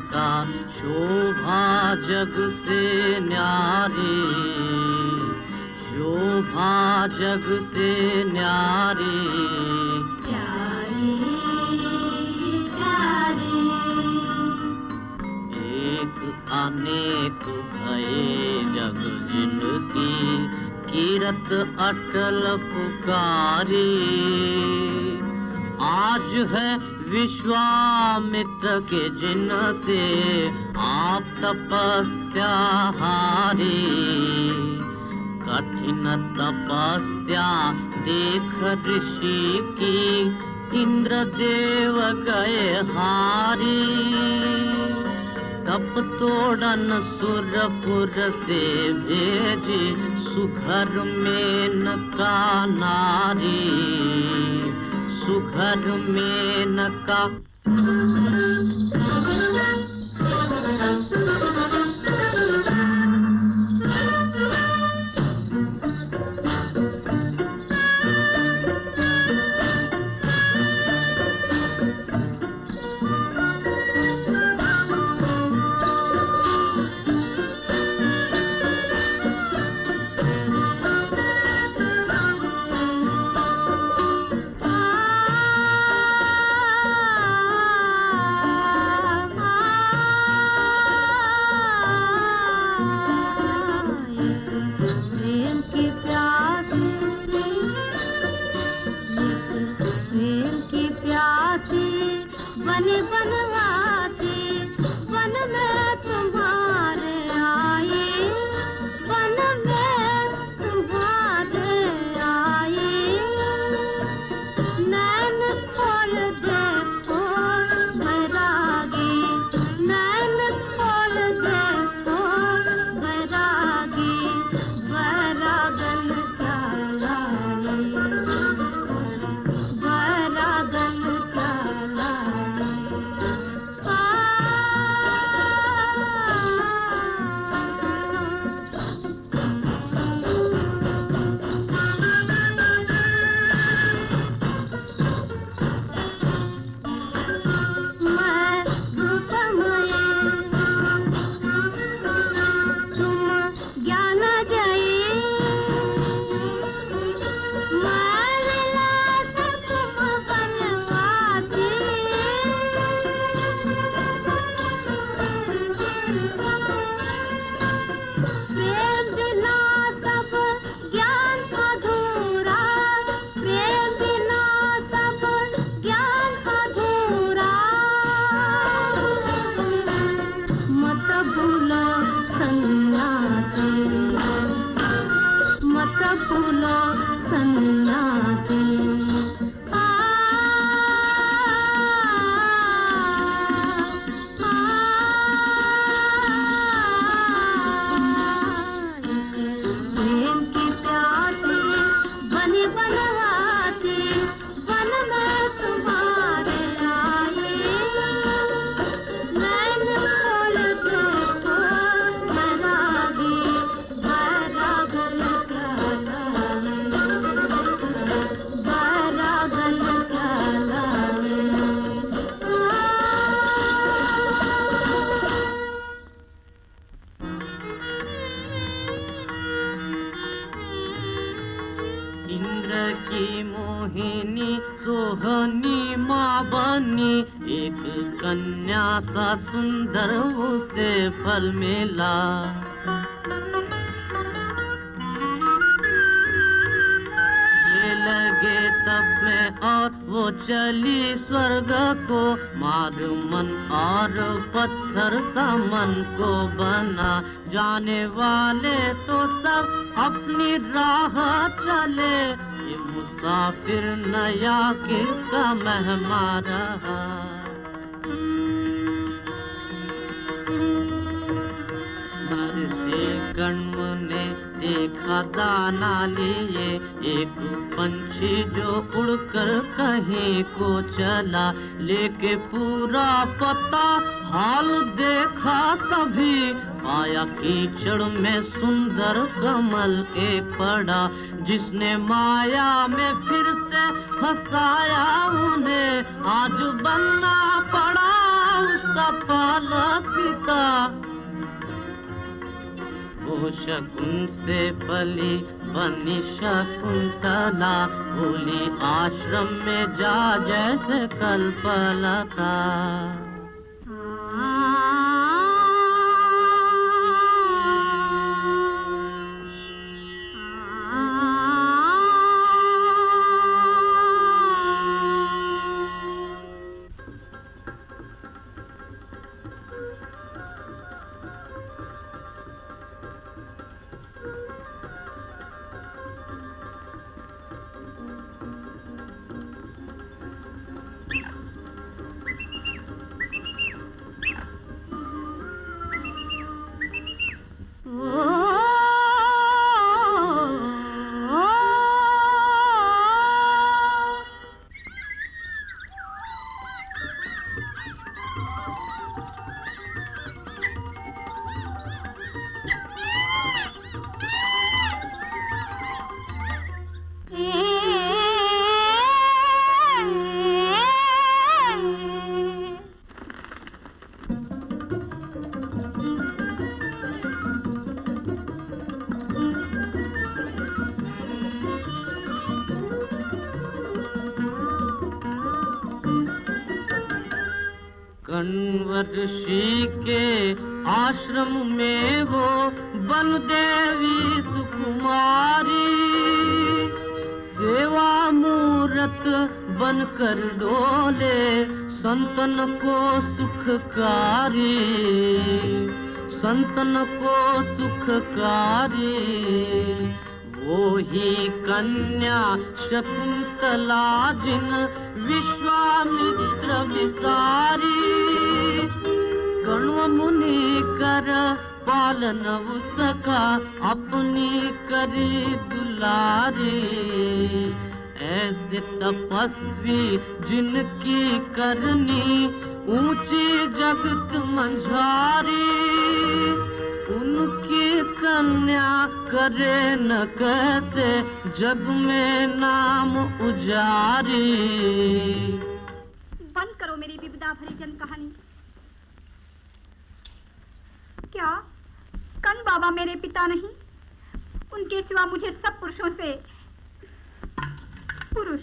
का शोभा जग से न्यारी, शोभा जग से न्यारी, प्यारी प्यारी। एक अनेक भये जग जिनकी कीरत अटल पुकारी। आज है विश्वामित्र के जिन से आप तपस्या हारी। कठिन तपस्या देख ऋषि की इंद्रदेव गए हारी। कप तोड़न सुरपुर से भेजी सुघर मेनका नारी, सुघर मेनका। सा सुंदर उसे फल मिला। ये लगे तब में और वो चली स्वर्ग को, मार मन और पत्थर सा मन को बना। जाने वाले तो सब अपनी राह चले, ये मुसाफिर नया किसका मेहमान रहा। कर्म ने देखा दाना लिए, एक पंछी जो उड़कर कहीं को चला। लेके पूरा पता हाल देखा सभी, आया कीचड़ में सुंदर कमल एक पड़ा। जिसने माया में फिर से फंसाया उन्हें, आज बनना पड़ा उसका पालक वो शकुन से फली बनी शकुंतला, बोली आश्रम में जा जैसे कल्पलता। ऋषि के आश्रम में वो बन देवी सुकुमारी, सेवा मूरत बनकर डोले संतन को सुखकारी, संतन को सुखकारी। वो ही कन्या शकुंतला जिन विश्वामित्र विसारी, गणों मुनि कर पालन उसका अपनी करी दुलारी। ऐसे तपस्वी जिनकी करनी ऊंची जगत मंझारी, उनकी कन्या करे न कैसे जग में नाम उजारी। बंद करो मेरी विपदा भरी जन कहानी। क्या कन बाबा मेरे पिता नहीं? उनके सिवा मुझे सब पुरुषों से पुरुष।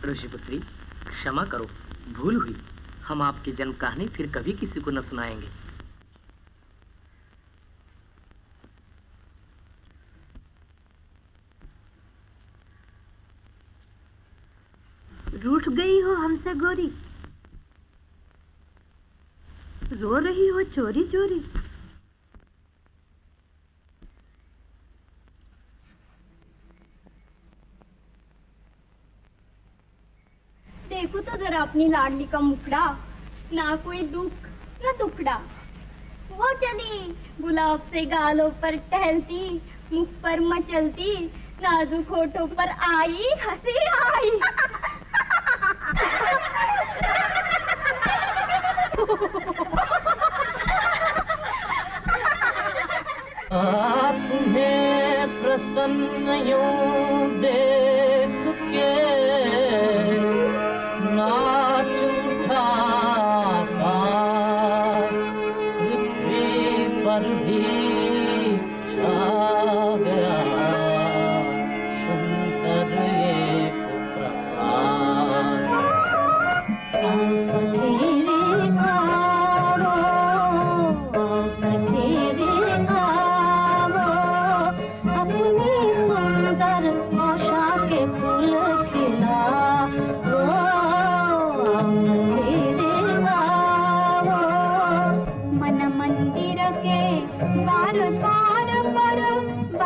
ऋषिपुत्री, क्षमा करो, भूल हुई। हम आपकी जन्म कहानी फिर कभी किसी को न सुनाएंगे। रूठ गई हो हमसे गोरी, रो रही हो चोरी चोरी। देखो तो जरा अपनी लाडली का मुखड़ा, ना कोई दुख न टुकड़ा। वो चली गुलाब से गालों पर टहलती, मुख पर मचलती, नाजुक होठों पर आई हंसी आई। तुम्हें प्रसन्न यूं देख के नाच उठा पृथ्वी पर भी छा गया सुंदर एक प्रकाश।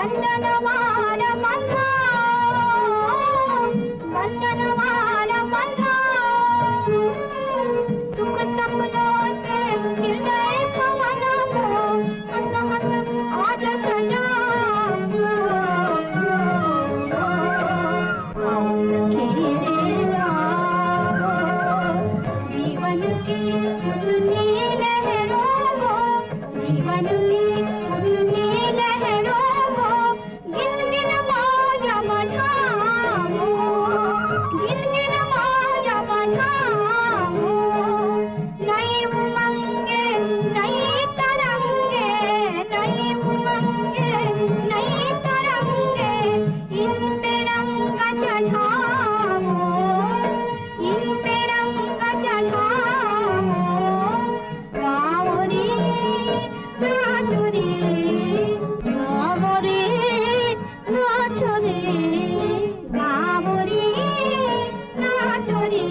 बंधनवार बंधा, बंधनवार बंधा, सुख सपनों से खिल गए पवन को, हंस हंस आज सजा जीवन की उठनी लहरों को, जीवन की उठनी लहरों को गिन गिन माया बढ़ाओ, गिन गिन माया बढ़ाओ। नई उमंगे नई तरंगे, नई उमंगे नई तरंगे, इन पे रंग चढ़ाओ, इन पे रंग चढ़ाओ। गाओ रे नाचो रे, गाओ रे नाचो रे, गाओ रे नाचो रे।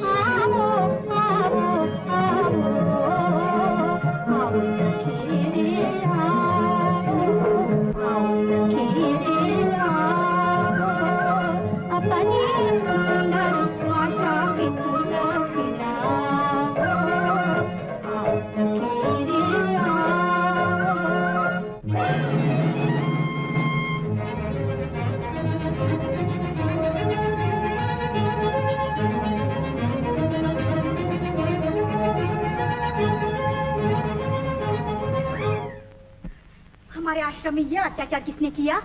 आओ आओ आओ आओ सखी रे आओ, आओ सखी रे आओ, अपनी सुंदर आशा के फूल खिलाओ, आओ सखी रे आओ। हमारे आश्रम में यह अत्याचार किसने किया?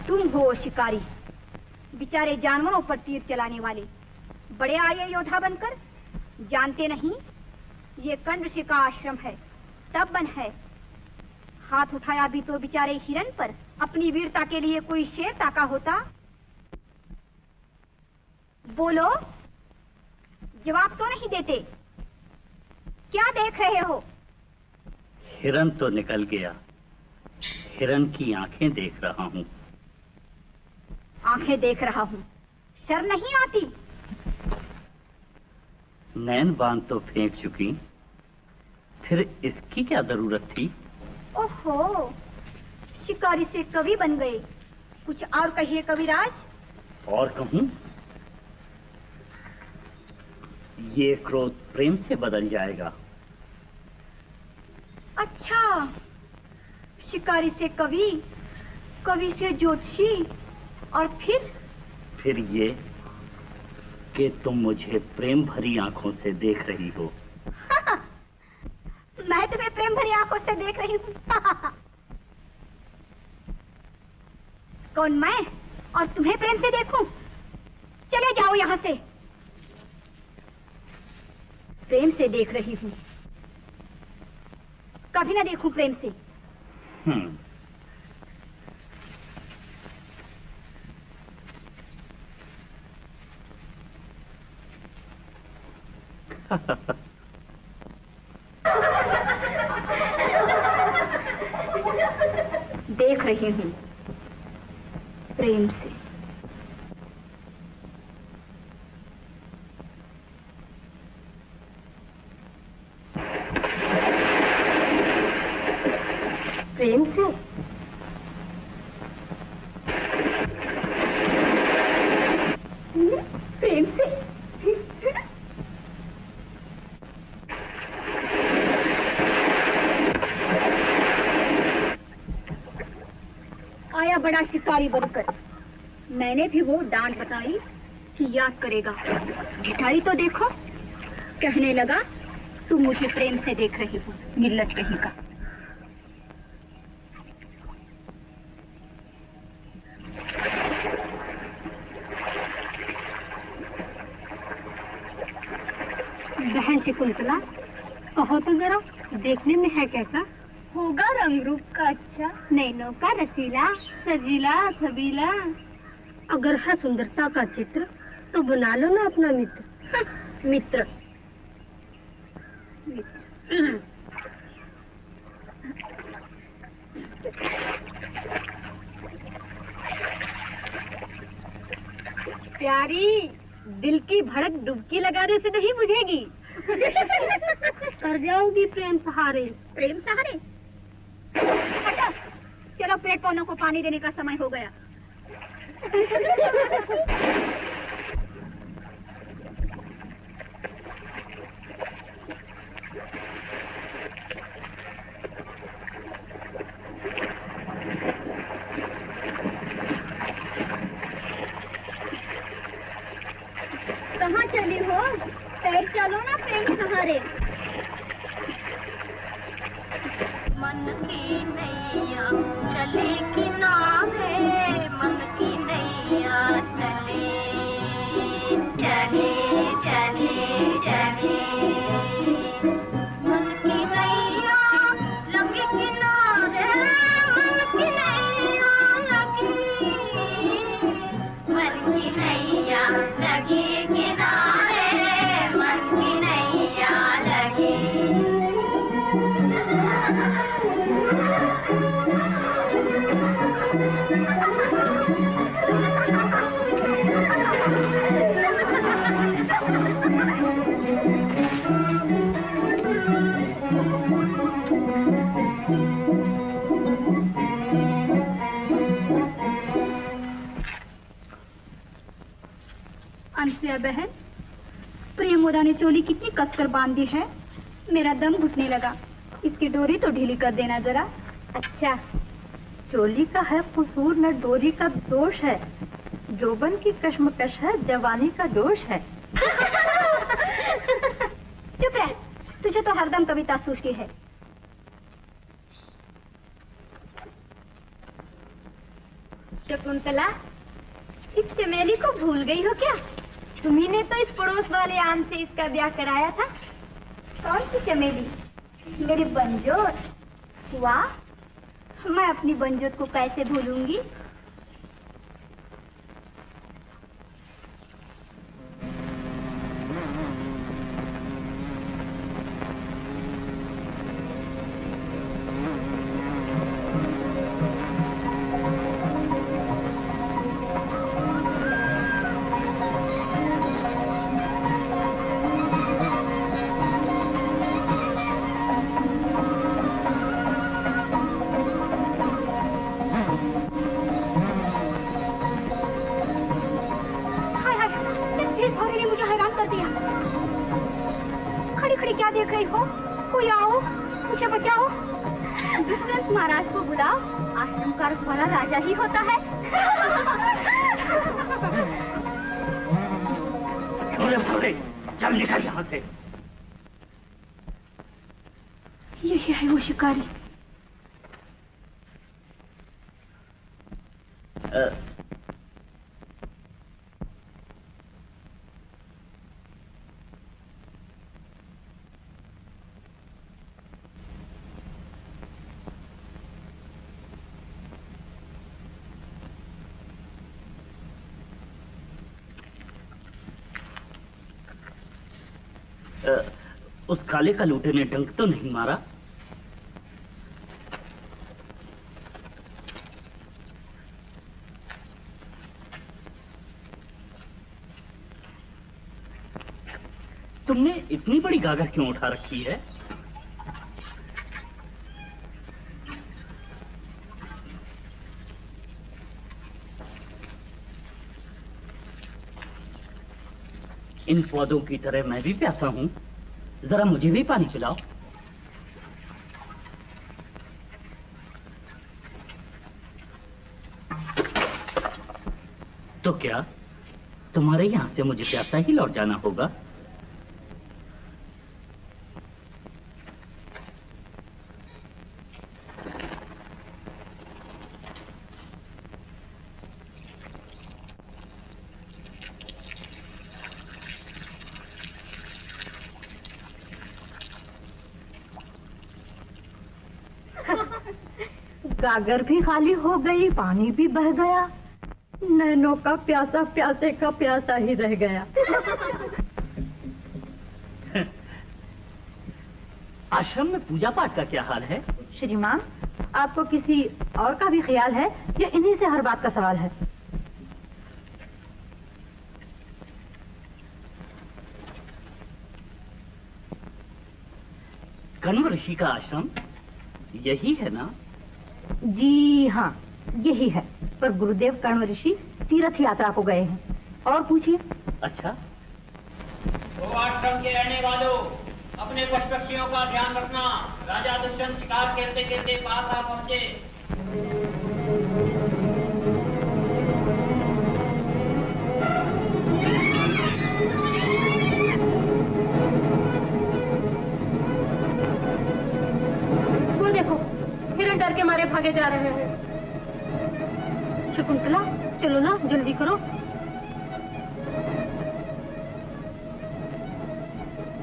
तुम हो शिकारी, बेचारे जानवरों पर तीर चलाने वाले, बड़े आए योद्धा बनकर। जानते नहीं ये कंड ऋषि का आश्रम है, तब बन है। हाथ उठाया भी तो बेचारे हिरन पर, अपनी वीरता के लिए कोई शेर ताका होता। बोलो, जवाब तो नहीं देते। क्या देख रहे हो? हिरन तो निकल गया, हिरन की आंखें देख रहा हूँ। आंखें देख रहा हूँ, शर्म नहीं आती? नैन बांध तो फेंक चुकी, फिर इसकी क्या जरूरत थी? ओहो, शिकारी से कवि बन गए। कुछ और कहिए कविराज। और कहूँ? ये क्रोध प्रेम से बदल जाएगा। अच्छा, शिकारी से कवि, कवि से ज्योतिषी, और फिर ये कि तुम मुझे प्रेम भरी आंखों से देख रही हो। मैं तुम्हें प्रेम भरी आंखों से देख रही हूँ। कौन मैं और तुम्हें प्रेम से देखूं? चले जाओ यहाँ से। प्रेम से देख रही हूँ, कभी ना देखूं प्रेम से। देख रही हूँ प्रेम से। प्रेम से? प्रेम से? आया बड़ा शिकारी बनकर। मैंने भी वो डांट बताई कि याद करेगा। ढिठाई तो देखो, कहने लगा तुम मुझे प्रेम से देख रही हो। निर्लज कहीं का। बहन शकुंतला, कहो तो जरा, देखने में है कैसा? होगा रंग रूप का अच्छा, नैनों का रसीला, सजीला, छबीला। अगर है सुंदरता का चित्र तो बना लो ना अपना मित्र। मित्र प्यारी, दिल की भड़क डुबकी लगाने से नहीं बुझेगी। कर जाओगी प्रेम सहारे। प्रेम सहारे? हटो, चलो पेड़ पौधों को पानी देने का समय हो गया। कहाँ चली हो? पैर चलो ना प्रेम सहारे। मन की नैया चले किनारे, मन की नैया चले चले चले चले, मन की नैया लगी किनारे, मन की नैया लगी, मन की नैया लगी किनारे, मन की नैया लगी। अनसुया बहन, प्रियमोदा ने चोली कितनी कसकर बांध दी है, मेरा दम घुटने लगा। इसकी डोरी तो ढीली कर देना जरा। अच्छा, चोली का है कसूर न डोरी का दोष है, जोबन की कश्मकश है, जवानी का जोश है। चुप रह, तुझे तो हरदम कविता सूझती है। शकुंतला, इस चमेली को भूल गई हो क्या? तुम्ही ने तो इस पड़ोस वाले आम से इसका ब्याह कराया था। कौन सी चमेली? मेरी बंजोत। वाह, मैं अपनी बंजोत को कैसे भूलूंगी। महाराज को बुलाओ, आश्रम का रखवाला राजा ही होता है। चल निकल यहाँ से। यही है वो शिकारी। उस काले का लूटे ने डंक तो नहीं मारा? तुमने इतनी बड़ी गागर क्यों उठा रखी है? इन पौधों की तरह मैं भी प्यासा हूं, जरा मुझे भी पानी पिलाओ। तो क्या तुम्हारे यहां से मुझे प्यासा ही लौट जाना होगा? गागर भी खाली हो गई, पानी भी बह गया। नैनों का प्यासा प्यासे का प्यासा ही रह गया। आश्रम में पूजा पाठ का क्या हाल है? श्रीमान, आपको किसी और का भी ख्याल है या इन्हीं से हर बात का सवाल है? कण्व ऋषि का आश्रम यही है ना? जी हाँ, यही है। पर गुरुदेव कण्व ऋषि तीर्थ यात्रा को गए हैं। और पूछिए। अच्छा। तो आश्रम के रहने वालों, अपने पशु पक्षियों का ध्यान रखना। राजा दुष्यंत शिकार खेलते खेलते पास आ पहुंचे। वो देखो, हिरण डर के मारे भागे जा रहे हैं। शकुंतला, चलो ना, जल्दी करो।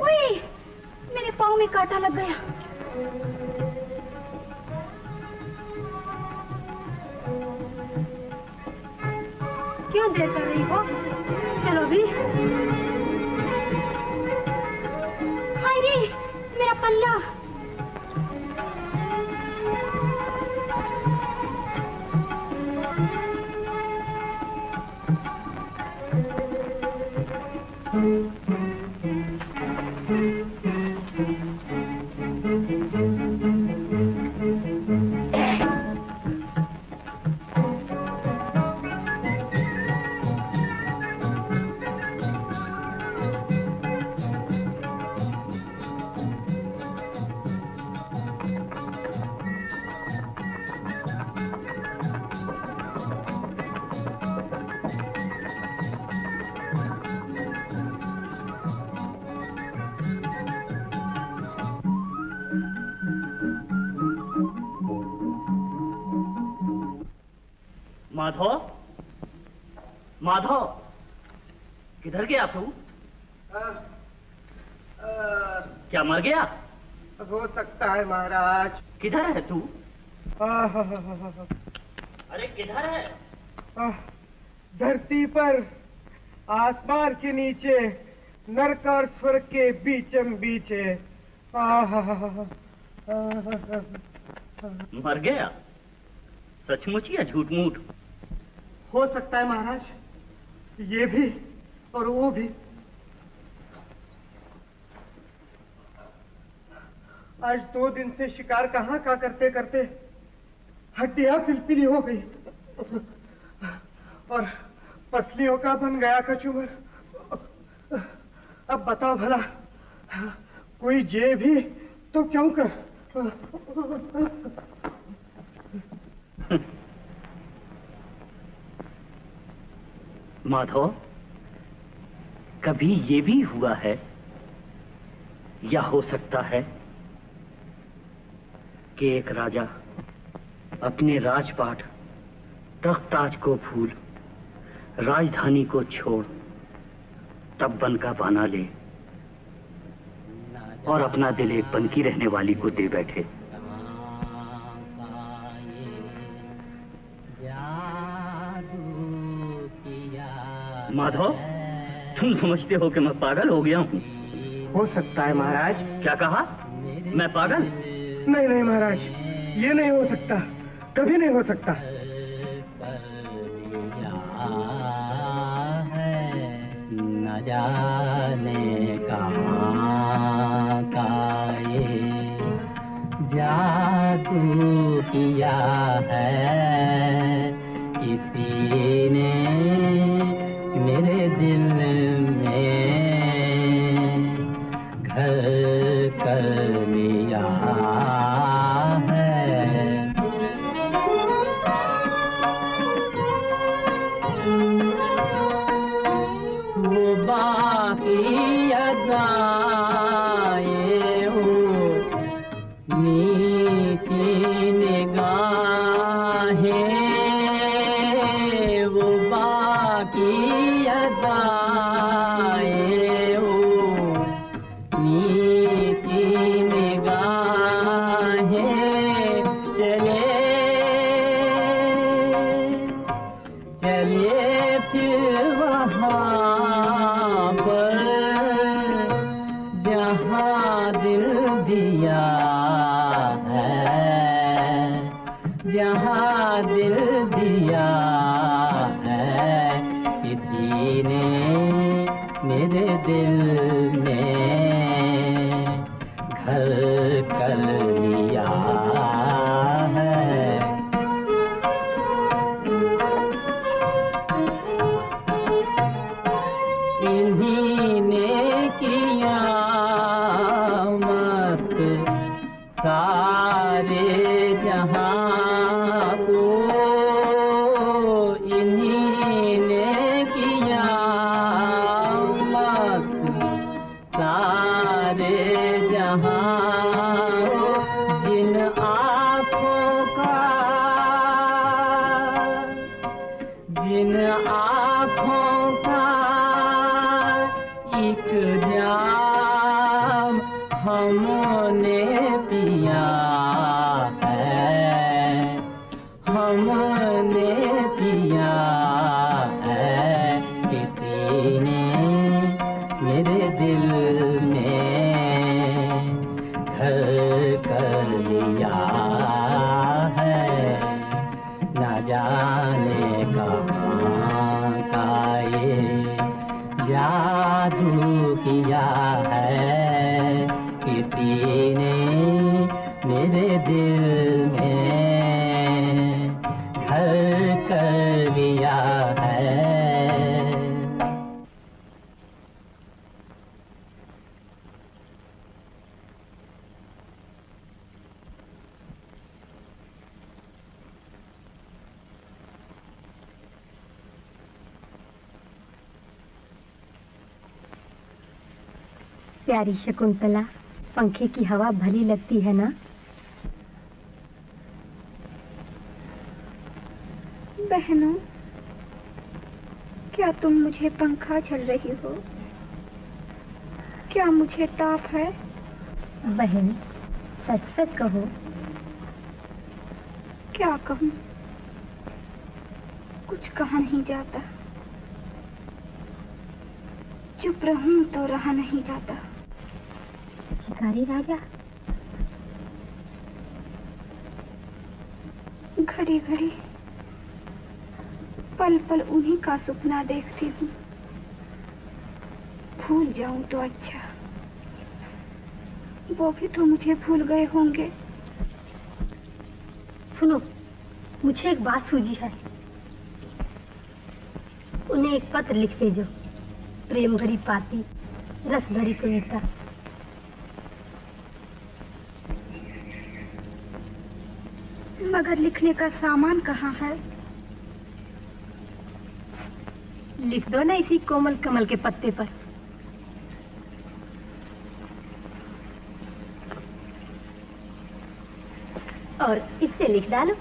उई, मेरे पाँव में कांटा लग गया। क्यों देर कर रही हो? चलो भी। हाय रे, मेरा पल्ला। माधव, माधव, किधर गया तू? क्या मर गया? हो सकता है महाराज। किधर है तू? अरे किधर है? धरती पर, आसमान के नीचे, नरक और स्वर्ग के बीचम बीच है। मर गया? सचमुच या झूठ मूठ? हो सकता है महाराज, ये भी और वो भी। आज 2 दिन से शिकार कहाँ का करते करते हड्डियां पिलपिली हो गई और पसलियों का बन गया कचूमर। अब बताओ भला, कोई जे भी तो क्यों कर। माधव, कभी ये भी हुआ है या हो सकता है कि एक राजा अपने राजपाट तख्त ताज को भूल राजधानी को छोड़ तब बन का बहाना ले और अपना दिल एक बनकी रहने वाली को दे बैठे। माधव, तुम समझते हो कि मैं पागल हो गया हूँ? हो सकता है महाराज। क्या कहा? मैं पागल? नहीं नहीं महाराज, ये नहीं हो सकता, कभी नहीं हो सकता। न जाने कहाँ का ये जादू किया है किसी ने मेरे दिल में घर कर लिया है। वो बाकी अदाएं हो मीठी निगाहें दिल दिया है, किसी ने मेरे दिल में घर कर लिया है। इन्हीं ने किया मस्त सारे जहां को, इन्हीं ने किया मस्त सारे जहां, जिन आँखों का, जिन आँखों का एक जाम हमने पिया है, हमने पिया है, किसी ने मेरे दिल में घर कर लिया है। न जाने कहाँ का ये जादू किया है, किसी ने मेरे दिल में घर कर लिया है। प्यारी शकुंतला, पंखे की हवा भली लगती है ना? बहनों, क्या तुम मुझे पंखा झल रही हो? क्या मुझे ताप है? बहन, सच सच कहो। क्या कहूँ? कुछ कहा नहीं जाता। चुप रहूं तो रहा नहीं जाता। शिकारी राजा, घड़ी घड़ी पल पल उन्हीं का सपना देखती हूँ। भूल जाऊं तो अच्छा, वो भी तो मुझे भूल गए होंगे। सुनो, मुझे एक बात सूझी है। उन्हें एक पत्र लिख भेजो, प्रेम भरी पाती, रस भरी कविता। मगर लिखने का सामान कहाँ है? लिख दो ना इसी कोमल कमल के पत्ते पर। और इससे लिख डालो।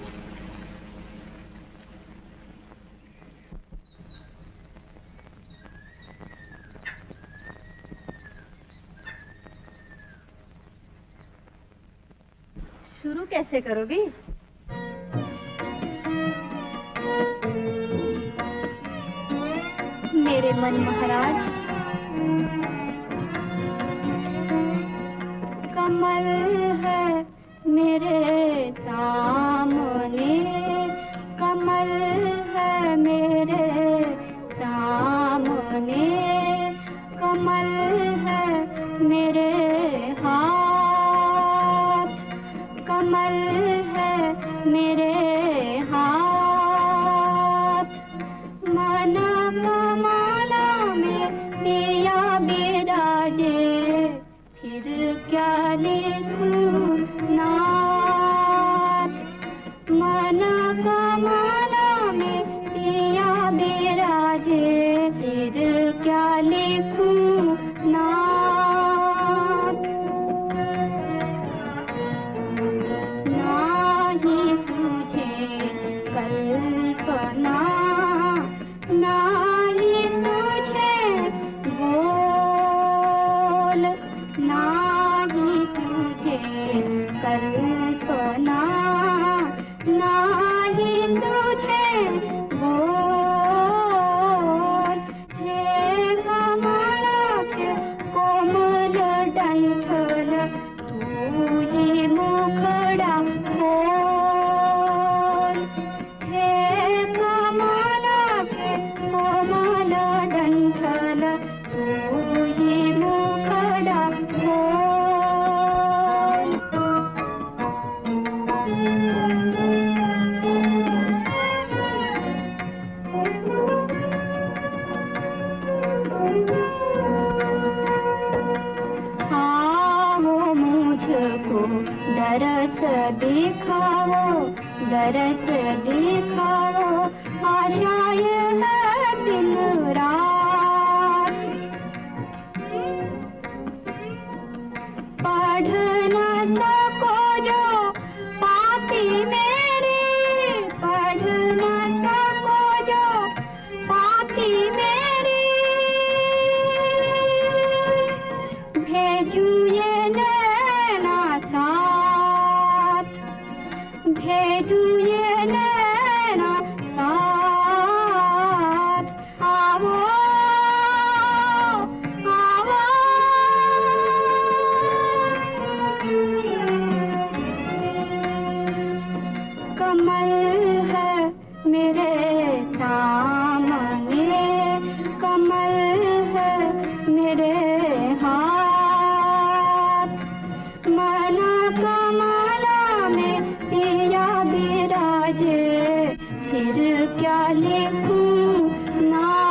शुरू कैसे करोगी? मेरे मन महाराज, कमल है मेरे सामने, कमल है मेरे सामने, कमल है मेरे हाथ, कमल है मेरे हाथ, माला माला में फिर क्या लिखूं नात।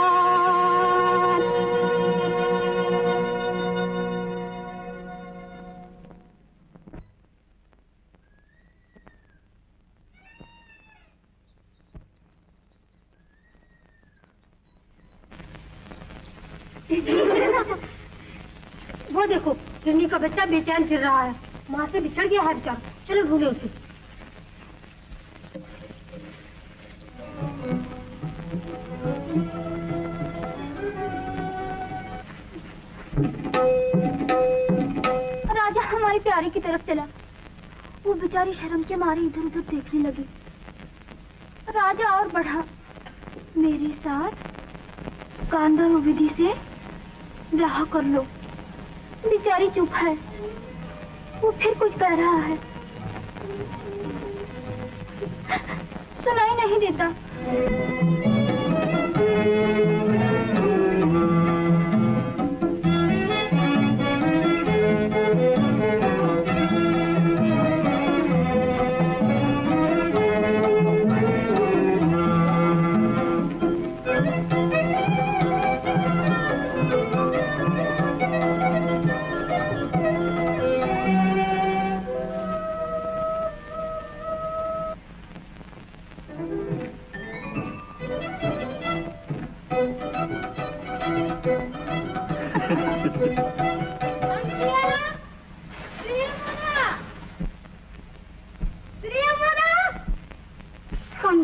वो देखो हिरनी का बच्चा बेचैन फिर रहा है, माँ से बिछड़ गया है बेचारा। चलो ढूंढे उसे। राजा हमारी प्यारी की तरफ चला। वो बेचारी शर्म के मारे इधर उधर देखने लगी। राजा और बढ़ा, मेरे साथ गांधर्व विधि से ब्याह कर लो। बेचारी चुप है, वो फिर कुछ कह रहा है, सुनाई नहीं देता।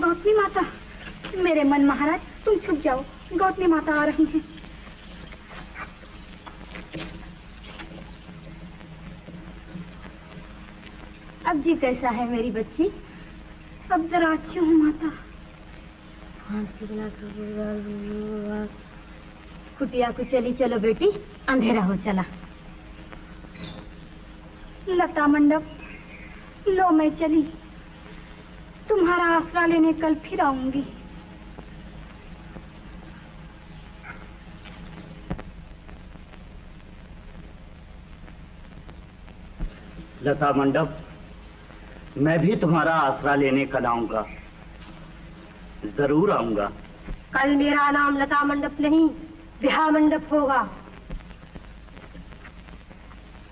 गौतमी माता, मेरे मन महाराज तुम छुप जाओ, गौतमी माता आ रही हैं। अब जी कैसा है मेरी बच्ची? अब जरा अच्छी हूँ माता। कुटिया को चली चलो बेटी, अंधेरा हो चला। लता मंडप लो मैं चली, तुम्हारा आसरा लेने कल फिर आऊंगी। लता मंडप, मैं भी तुम्हारा आसरा लेने कल आऊंगा, जरूर आऊंगा। कल मेरा नाम लता मंडप नहीं, ब्याह मंडप होगा।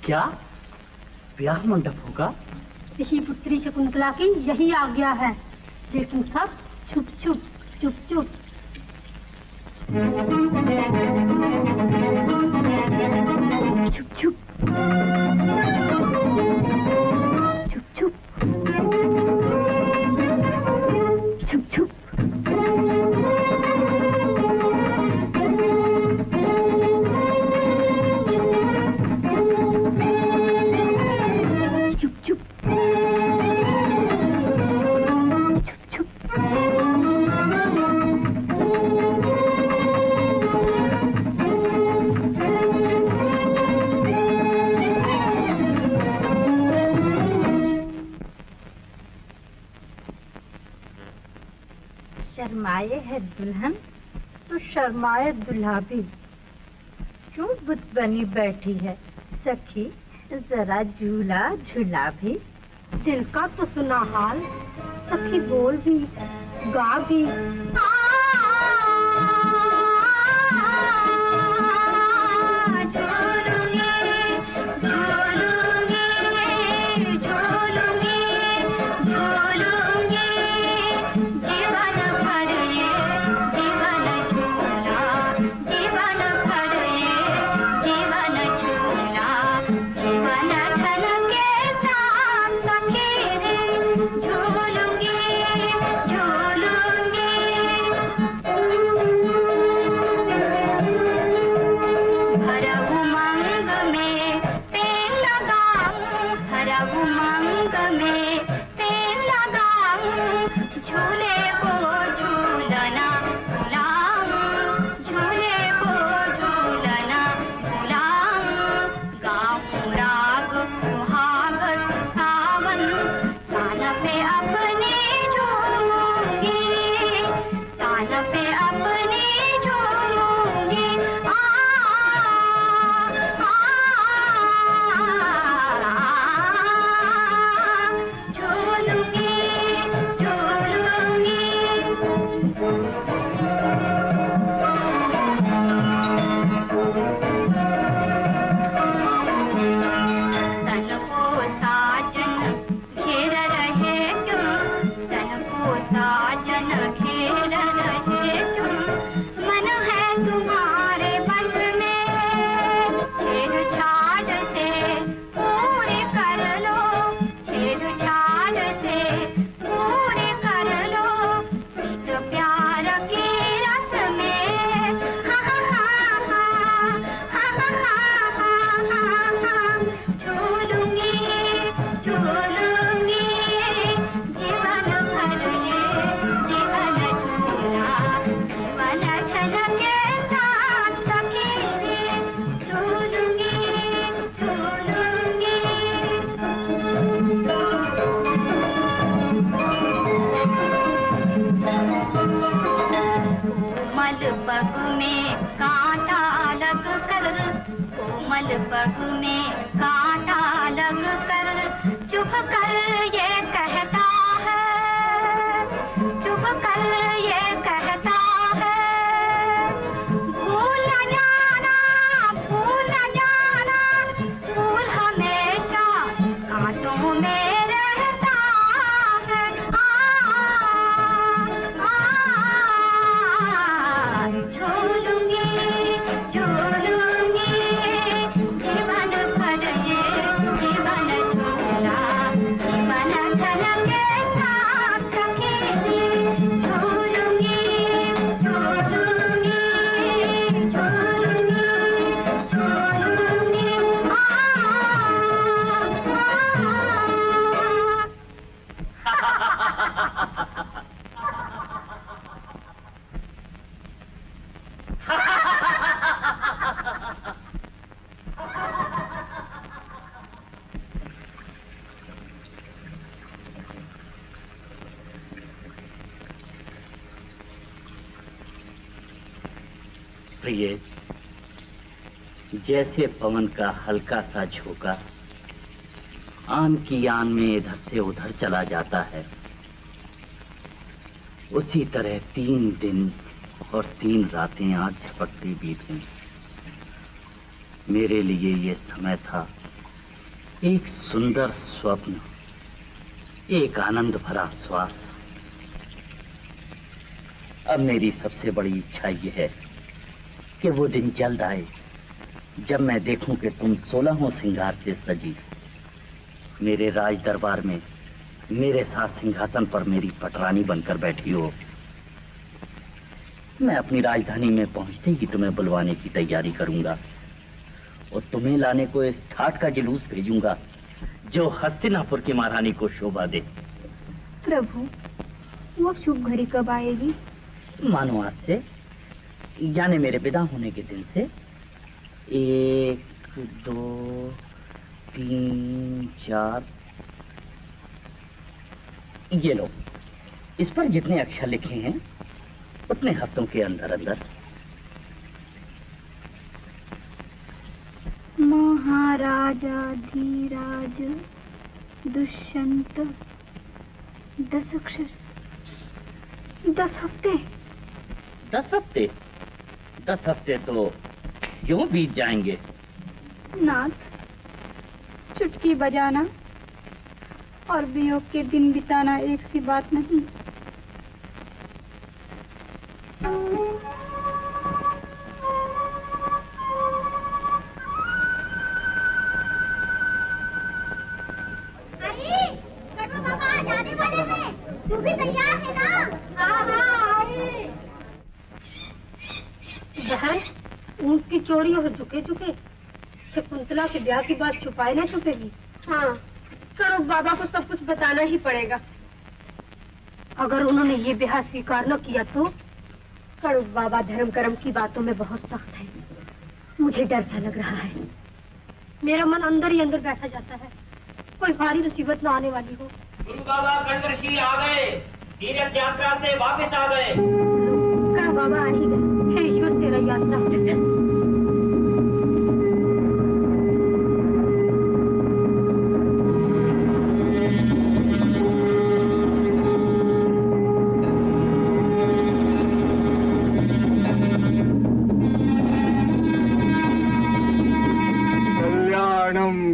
क्या ब्याह मंडप होगा? ऋषि पुत्री शकुंतला की यही आज्ञा है, लेकिन सब छुप छुप चुप चुप। छुप छुप छुप छुप छुप छुप। शर्माए है दुल्हन तो शर्माए दुल्हा भी। क्यों बुत बनी बैठी है सखी, जरा झूला झूला भी। दिल का तो सुना हाल, सखी बोल भी गा भी। झूलूंगी साजन घेर रहे तुम, मन है तुम्हारे बस में, छेड़छाड़ से पूरे कर लो, छेड़छाड़ से पूरे कर लो, प्रीत प्यार की रस में, हा हा हा हा हा हा हा हा, झूलूंगी झूलूंगी जीवन भर ये जीवन झूला, जीवन धन के साथ सखी रे, झूलूंगी झूलूंगी। कोमल पग में कांटा लग कर, कोमल पग में कांटा लग कर, चुप कर ये कहता है, चुप कर ये कहता है, भूल न जाना, भूल न जाना, फूल हमेशा कांटों में रहता है। झूलूंगी झूलूंगी जीवन भर ये जीवन झूला, जीवन धन के साथ सखी, झूलूंगी झूलूंगी झूलूंगी झूलूंगी। प्रिय, जैसे पवन का हल्का सा झोंका आन की आन में इधर से उधर चला जाता है, उसी तरह 3 दिन और 3 रातें आज झपकती बीत गईं। मेरे लिए ये समय था एक सुंदर स्वप्न, एक आनंद भरा श्वास। अब मेरी सबसे बड़ी इच्छा ये है कि वो दिन जल्द आए जब मैं देखूं कि तुम 16वें श्रृंगार से सजी मेरे राज दरबार में मेरे साथ सिंहासन पर मेरी पटरानी बनकर बैठी हो। मैं अपनी राजधानी में पहुंचते ही तुम्हें बुलवाने की तैयारी करूंगा और तुम्हें लाने को इस ठाट का जुलूस भेजूंगा जो हस्तिनापुर की महारानी को शोभा दे। प्रभु, वो शुभ घड़ी कब आएगी? मानो आज से, यानी मेरे विदा होने के दिन से 1 2 3 4। ये लो, इस पर जितने अक्षर लिखे हैं उतने हफ्तों के अंदर अंदर। महाराजा धीराज दुष्यंत, 10 अक्षर, 10 हफ्ते। 10 हफ्ते? 10 हफ्ते तो यूं बीत जाएंगे। नाथ, चुटकी बजाना और वियोग के दिन बिताना एक सी बात नहीं। अरे, कटु बाबा जाने वाले हैं, तू भी तैयार है ना? हाँ हाँ आए। बहन, ऊंट की चोरी और झुके झुके शकुंतला के ब्याह की बात छुपाए ना छुपेगी। हाँ, करुण बाबा को सब कुछ बताना ही पड़ेगा। अगर उन्होंने ये ब्याह स्वीकार न किया तो? करुण बाबा धर्म कर्म की बातों में बहुत सख्त है। मुझे डर सा लग रहा है। मेरा मन अंदर ही अंदर बैठा जाता है, कोई भारी मुसीबत न आने वाली हो। गुरु बाबा खंडऋषि आ गए, तीर्थ यात्रा से वापस आ गए। करुण बाबा आ ही गए। हे ईश्वर, तेरा ही आसरा हो।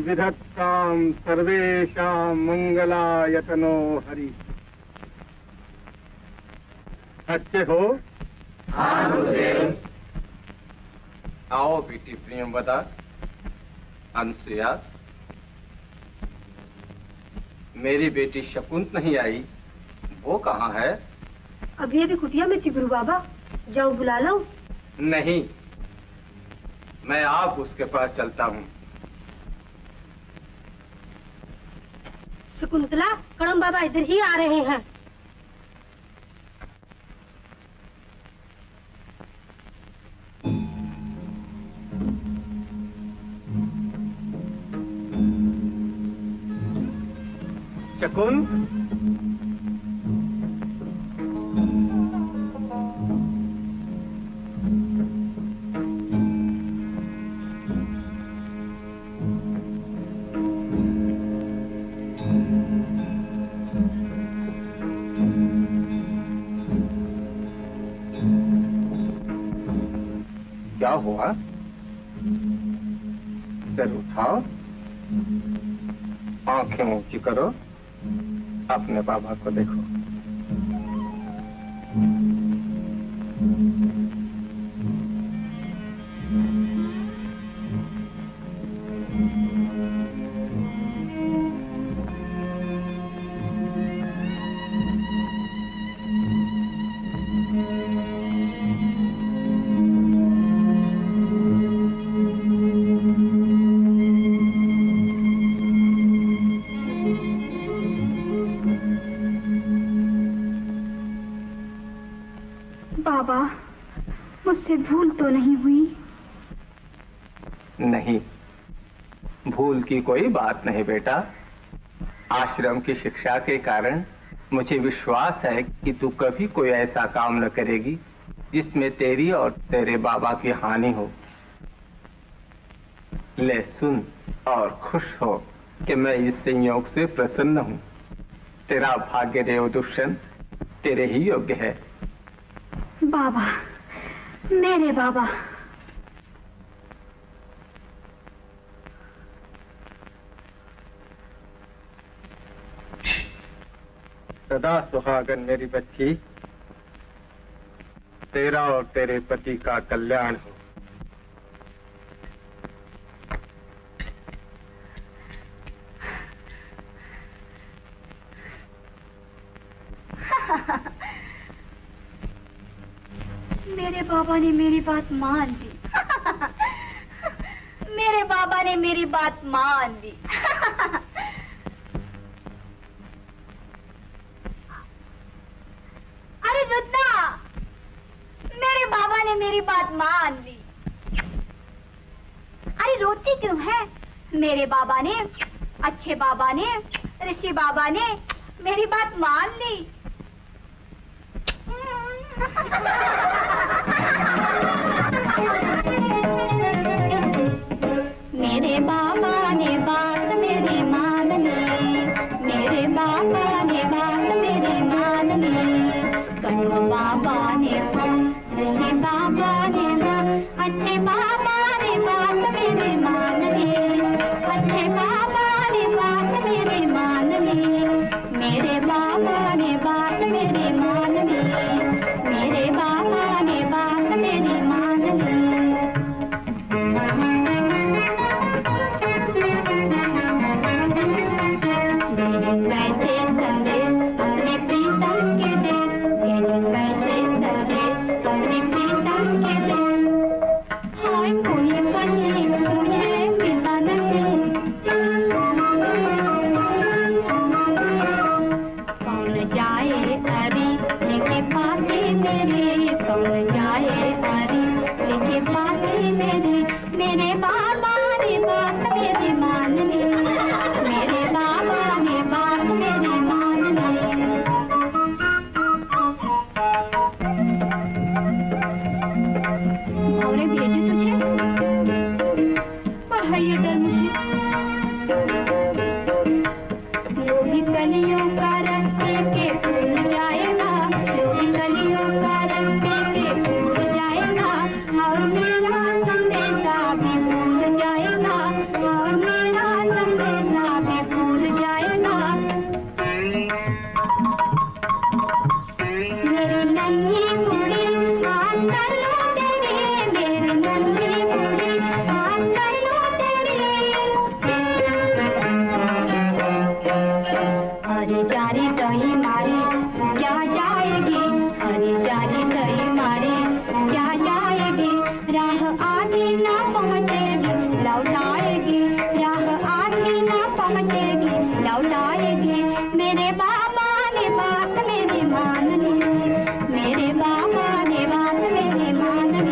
विधत्तां सर्वेषां मंगलायतनो हरि। अच्छे हो? हाँ गुरुदेव। आओ बेटी प्रियंवदा, अनुसुया, मेरी बेटी शकुंत नहीं आई, वो कहाँ है? अभी अभी कुटिया में थी गुरु बाबा, जाओ बुला लो। नहीं, मैं आप उसके पास चलता हूँ। शकुंतला, कड़म बाबा इधर ही आ रहे हैं। शकुंत, क्या हुआ? सर उठाओ, आंखें ऊंची करो, अपने बाबा को देखो। बाबा, मुझसे भूल तो नहीं हुई? नहीं, भूल की कोई बात नहीं बेटा। आश्रम की शिक्षा के कारण मुझे विश्वास है कि तू कभी कोई ऐसा काम न करेगी जिसमें तेरी और तेरे बाबा की हानि हो। ले सुन और खुश हो कि मैं इस संयोग से प्रसन्न हूँ। तेरा भाग्य देव दुष्यंत तेरे ही योग्य है। बाबा, मेरे बाबा। सदा सुहागन मेरी बच्ची, तेरा और तेरे पति का कल्याण हो। मेरे बाबा ने मेरी बात मान ली। मेरे बाबा ने मेरी बात मान ली। अरे रुद्रा, मेरे बाबा ने मेरी बात मान ली। अरे रोती क्यों है? मेरे बाबा ने, अच्छे बाबा ने, ऋषि बाबा ने मेरी बात मान ली। मेरे बाबा ने बात मेरी मान ली। मेरे बाबा ने बात मेरी मान ली। कण्व बाबा ने हाँ, ऋषि बाबा ने हाँ, अच्छे बाबा ने बात मेरी मान ली। अच्छे बाबा ने बात मेरी मान ली। मेरे बाबा ने बात मेरी मान ली। मेरे बाबा ने बात मेरी मान ली। कैसे संदेश अपने प्रीतम के देश, भेजूं कैसे संदेश अपने प्रीतम के देश। हाय नन्ही कुड़ी आस कर लो तेरी, मेरी नन्ही कुड़ी आस कर लो तेरी। अरे जारी दही मारी क्या जाएगी, अरे जारी दही मारी क्या जाएगी, राह आधी ना पहुँचेगी लौटाएगी, राह आधी ना पहुँचेगी लौटाएगी। मेरे बाबा ने बात मेरी मान ली, मेरे बाबा ने बात मेरी मान ली।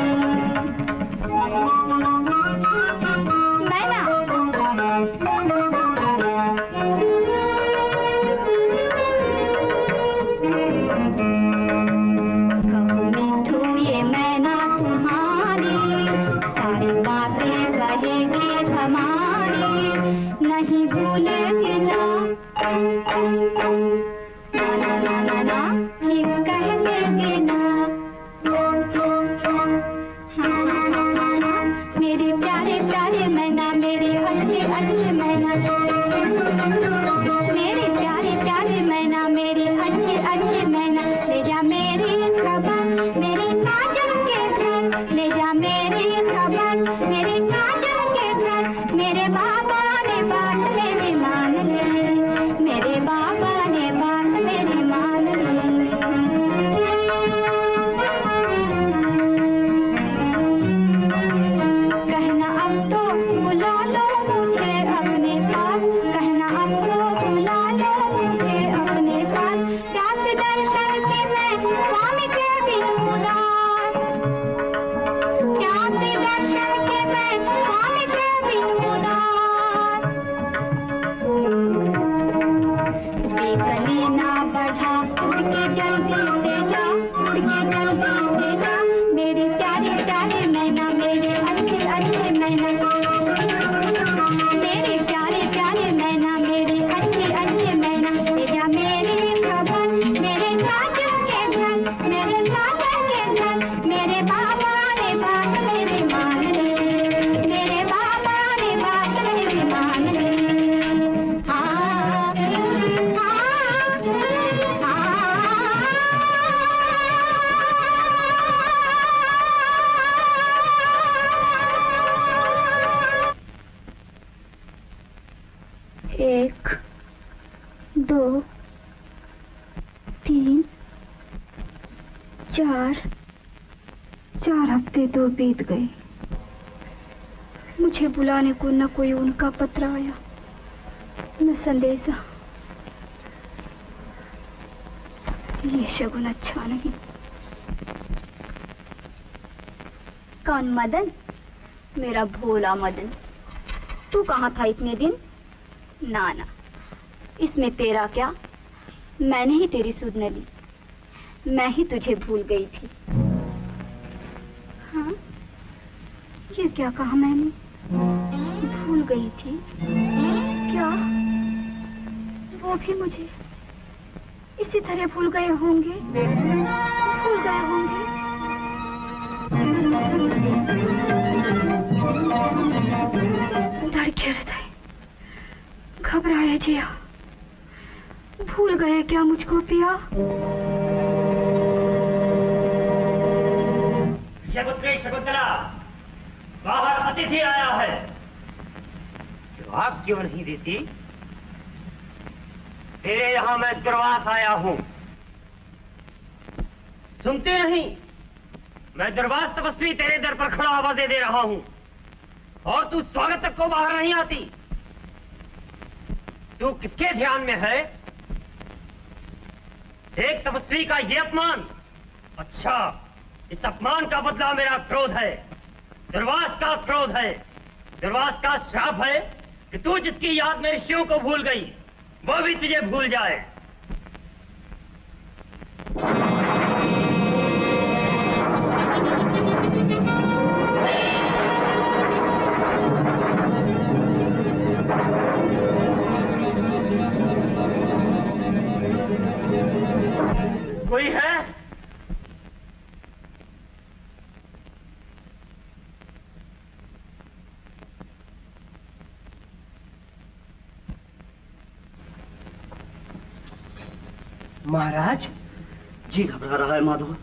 मैना कहूँ मिठू ये मैना तुम्हारी, सारी बातें कहेगी हमारी, नहीं भूलेगी ना ना ना ना ना ना, ठीक कह देगी ना। हाँ हाँ हाँ हाँ, मेरी प्यारे प्यारे मैना, मेरी अच्छे अच्छे मैना, मेरी प्यारे प्यारे मैना, मेरी अच्छे अच्छे मैना, ले जा मेरी खबर मेरे साजन के घर, ले जा मेरी खबर मेरे साजन के घर। मेरे बाबा ने बात मेरी मान ली, मेरे बाबा ने बात मेरी मान ली। कहना अब तो बुला लो मुझे अपने पास, कहना अब तो बुला लो मुझे अपने पास। प्यास दर्शन की मैं स्वामी के बिनु उदास, प्यास दर्शन की मैं स्वामी के बिनु उदास। देखने ना बढ़ा उड़ के जल्दी से जा, उड़ के जल्दी से जा, मेरे प्यारे प्यारे मैना, मेरे अच्छे अच्छे मैना, मेरे प्यारे प्यारे मैना, मेरे अच्छे अच्छे मैना, ले जा मेरी खबर मेरे साजन के घर, मेरे साजन के घर। मेरे बाबा ने बात मेरी मान ली, मेरे बाबा ने बात मेरी मान ली। हाँ एक, दो, तीन, चार हफ्ते तो बीत गए। मुझे बुलाने को न कोई उनका पत्र आया, न संदेशा। ये शगुन अच्छा नहीं। कौन मदन? मेरा भोला मदन। तू कहाँ था इतने दिन? ना ना, इसमें तेरा क्या, मैंने ही तेरी सुध न ली, मैं ही तुझे भूल गई थी। हाँ, ये क्या कहा मैंने? भूल गई थी क्या? वो भी मुझे इसी तरह भूल गए होंगे, भूल गए होंगे। धड़के हृदय, घबराए जिया, भूल गए क्या मुझको पिया? शकुंतला, बाहर अतिथि आया है। जवाब क्यों नहीं देती? तेरे यहाँ मैं दुर्वास आया हूँ, सुनती नहीं? मैं दुर्वास तपस्वी तेरे दर पर खड़ा आवाजें दे रहा हूँ, और तू स्वागत तक को बाहर नहीं आती। तू किसके ध्यान में है? एक तपस्वी का ये अपमान। अच्छा, इस अपमान का बदला मेरा क्रोध है, दुर्वास का क्रोध है, दुर्वास का श्राप है कि तू जिसकी याद में ऋषियों को भूल गई, वो भी तुझे भूल जाए। कोई है? महाराज, जी घबरा रहा है माधव।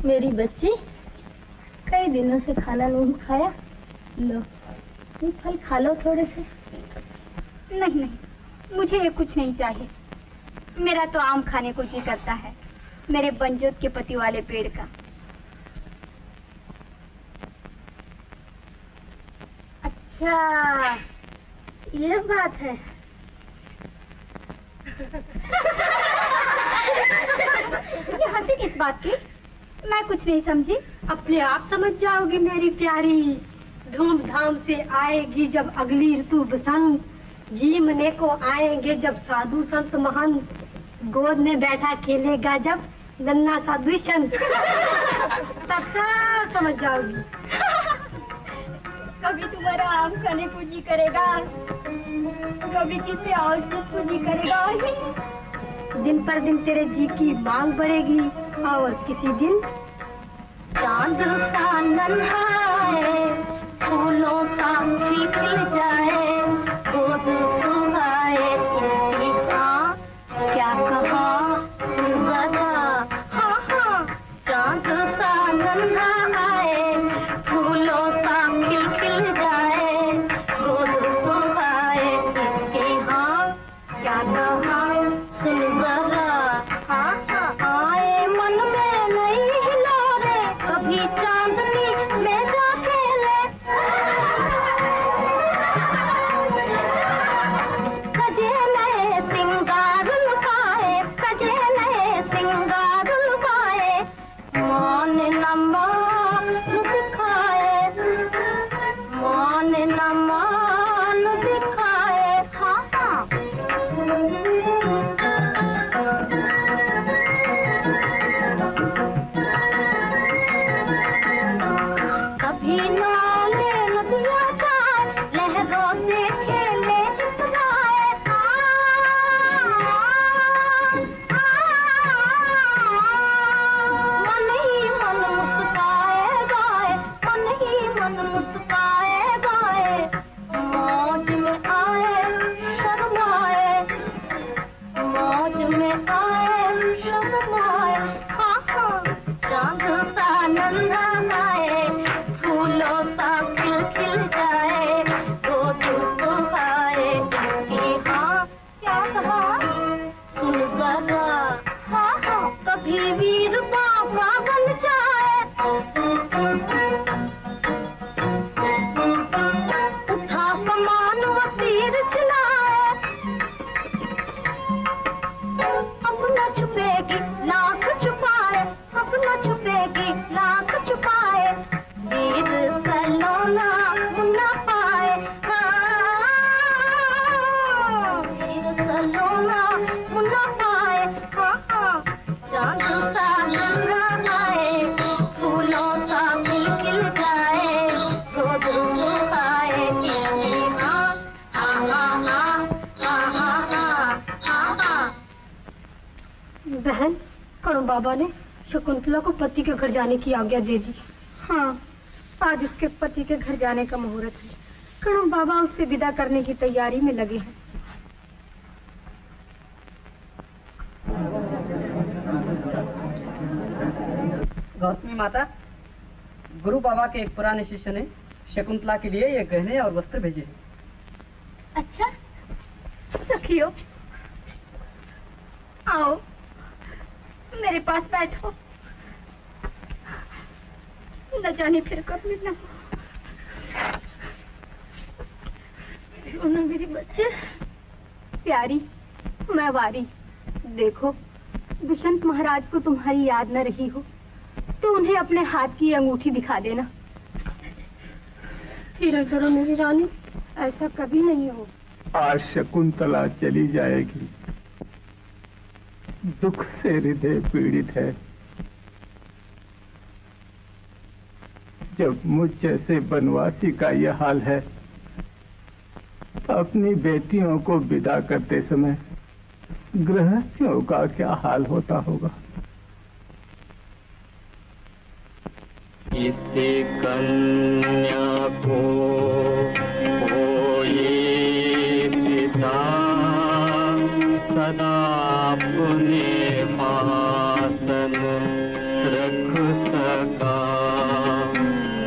मेरी बच्ची, कई दिनों से खाना नहीं खाया, लो ये फल खा लो थोड़े से। नहीं नहीं, मुझे ये कुछ नहीं चाहिए। मेरा तो आम खाने को जी करता है, मेरे बनजोत के पति वाले पेड़ का। अच्छा ये बात है। ये हंसी किस बात की? मैं कुछ नहीं समझी। अपने आप समझ जाओगी मेरी प्यारी। धूमधाम से आएगी जब अगली ऋतु बसंत, जीमने को आएंगे जब साधु संत महंत, गोद में बैठा खेलेगा जब नन्ना सा दुष्यंत, तब समझ जाओगी। कभी तुम्हारा आम खाने को जी करेगा, कभी किसी और को जी करेगा। दिन पर दिन तेरे जी की मांग बढ़ेगी और किसी दिन चांद सा नन्हा है, फूलों सा खिल जाए, गोद सुहाए इसकी। हाँ क्या कहा सुन जरा, हाँ हाँ चांद सा नन्हा आए, फूलों सा खिल जाए, गोद सुहाए इसकी। हाँ क्या कहा सुन जरा, हाँ हाँ आए मन में नहीं हिलोरे, कभी चांदनी में जाके ले, सजे नए सिंगार लुभाए, सजे नए सिंगार लुभाए, मान न मान दिखाए, मान न मान दिखाए। हाँ हाँ कभी नाले नदियाँ जाए, लहरों से खेले इतराए। मन ही मन मुस्काए गाए, मन ही मन मुस्काए गाए, मौज में आए शर्माए, मौज में आए शर्माए। हाँ हाँ चांद सा नन्हा आए, फूलों सा खिल जाए, गोद सुहाए इसकी। हाँ क्या कहा सुन जरा, हाँ हाँ कभी वीर बाबा बन जाए, उठा कमान व तीर चलाए, अपना छुपेगी लाख छुपाए, अपना छुपेगी लाख छुपाए, वीर सलोना मुन्ना पाए। हाँ वीर सलोना मुन्ना पाए। हाँ हाँ चांद सा नन्हा आए, फूलों सा खिल जाए, गोद सुहाए इसकी। हाँ हाँ हाँ हाँ हाँ हाँ हाँ हाँ। बहन, कणो बाबा ने शकुंतला को पति के घर जाने की आज्ञा दे दी। हाँ आज उसके पति के घर जाने का मुहूर्त है। कणो बाबा उससे विदा करने की तैयारी में लगे हैं। गौतमी माता, गुरु बाबा के एक पुराने शिष्य ने शकुंतला के लिए ये गहने और वस्त्र भेजे हैं। अच्छा सखियो, आओ मेरे पास बैठो, न जाने फिर कब मिलना। सुनो मेरे बच्चे, प्यारी मैं वारी, देखो दुष्यंत महाराज को तुम्हारी याद न रही हो तो उन्हें अपने हाथ की अंगूठी दिखा देना। धीरज धरो मेरी रानी, ऐसा कभी नहीं हो। आज शकुंतला चली जाएगी, दुख से हृदय पीड़ित है। जब मुझ जैसे बनवासी का यह हाल है तो अपनी बेटियों को विदा करते समय गृहस्थियों का क्या हाल होता होगा। इसे कन्या को कोई पिता सदा अपने पासन रख सका,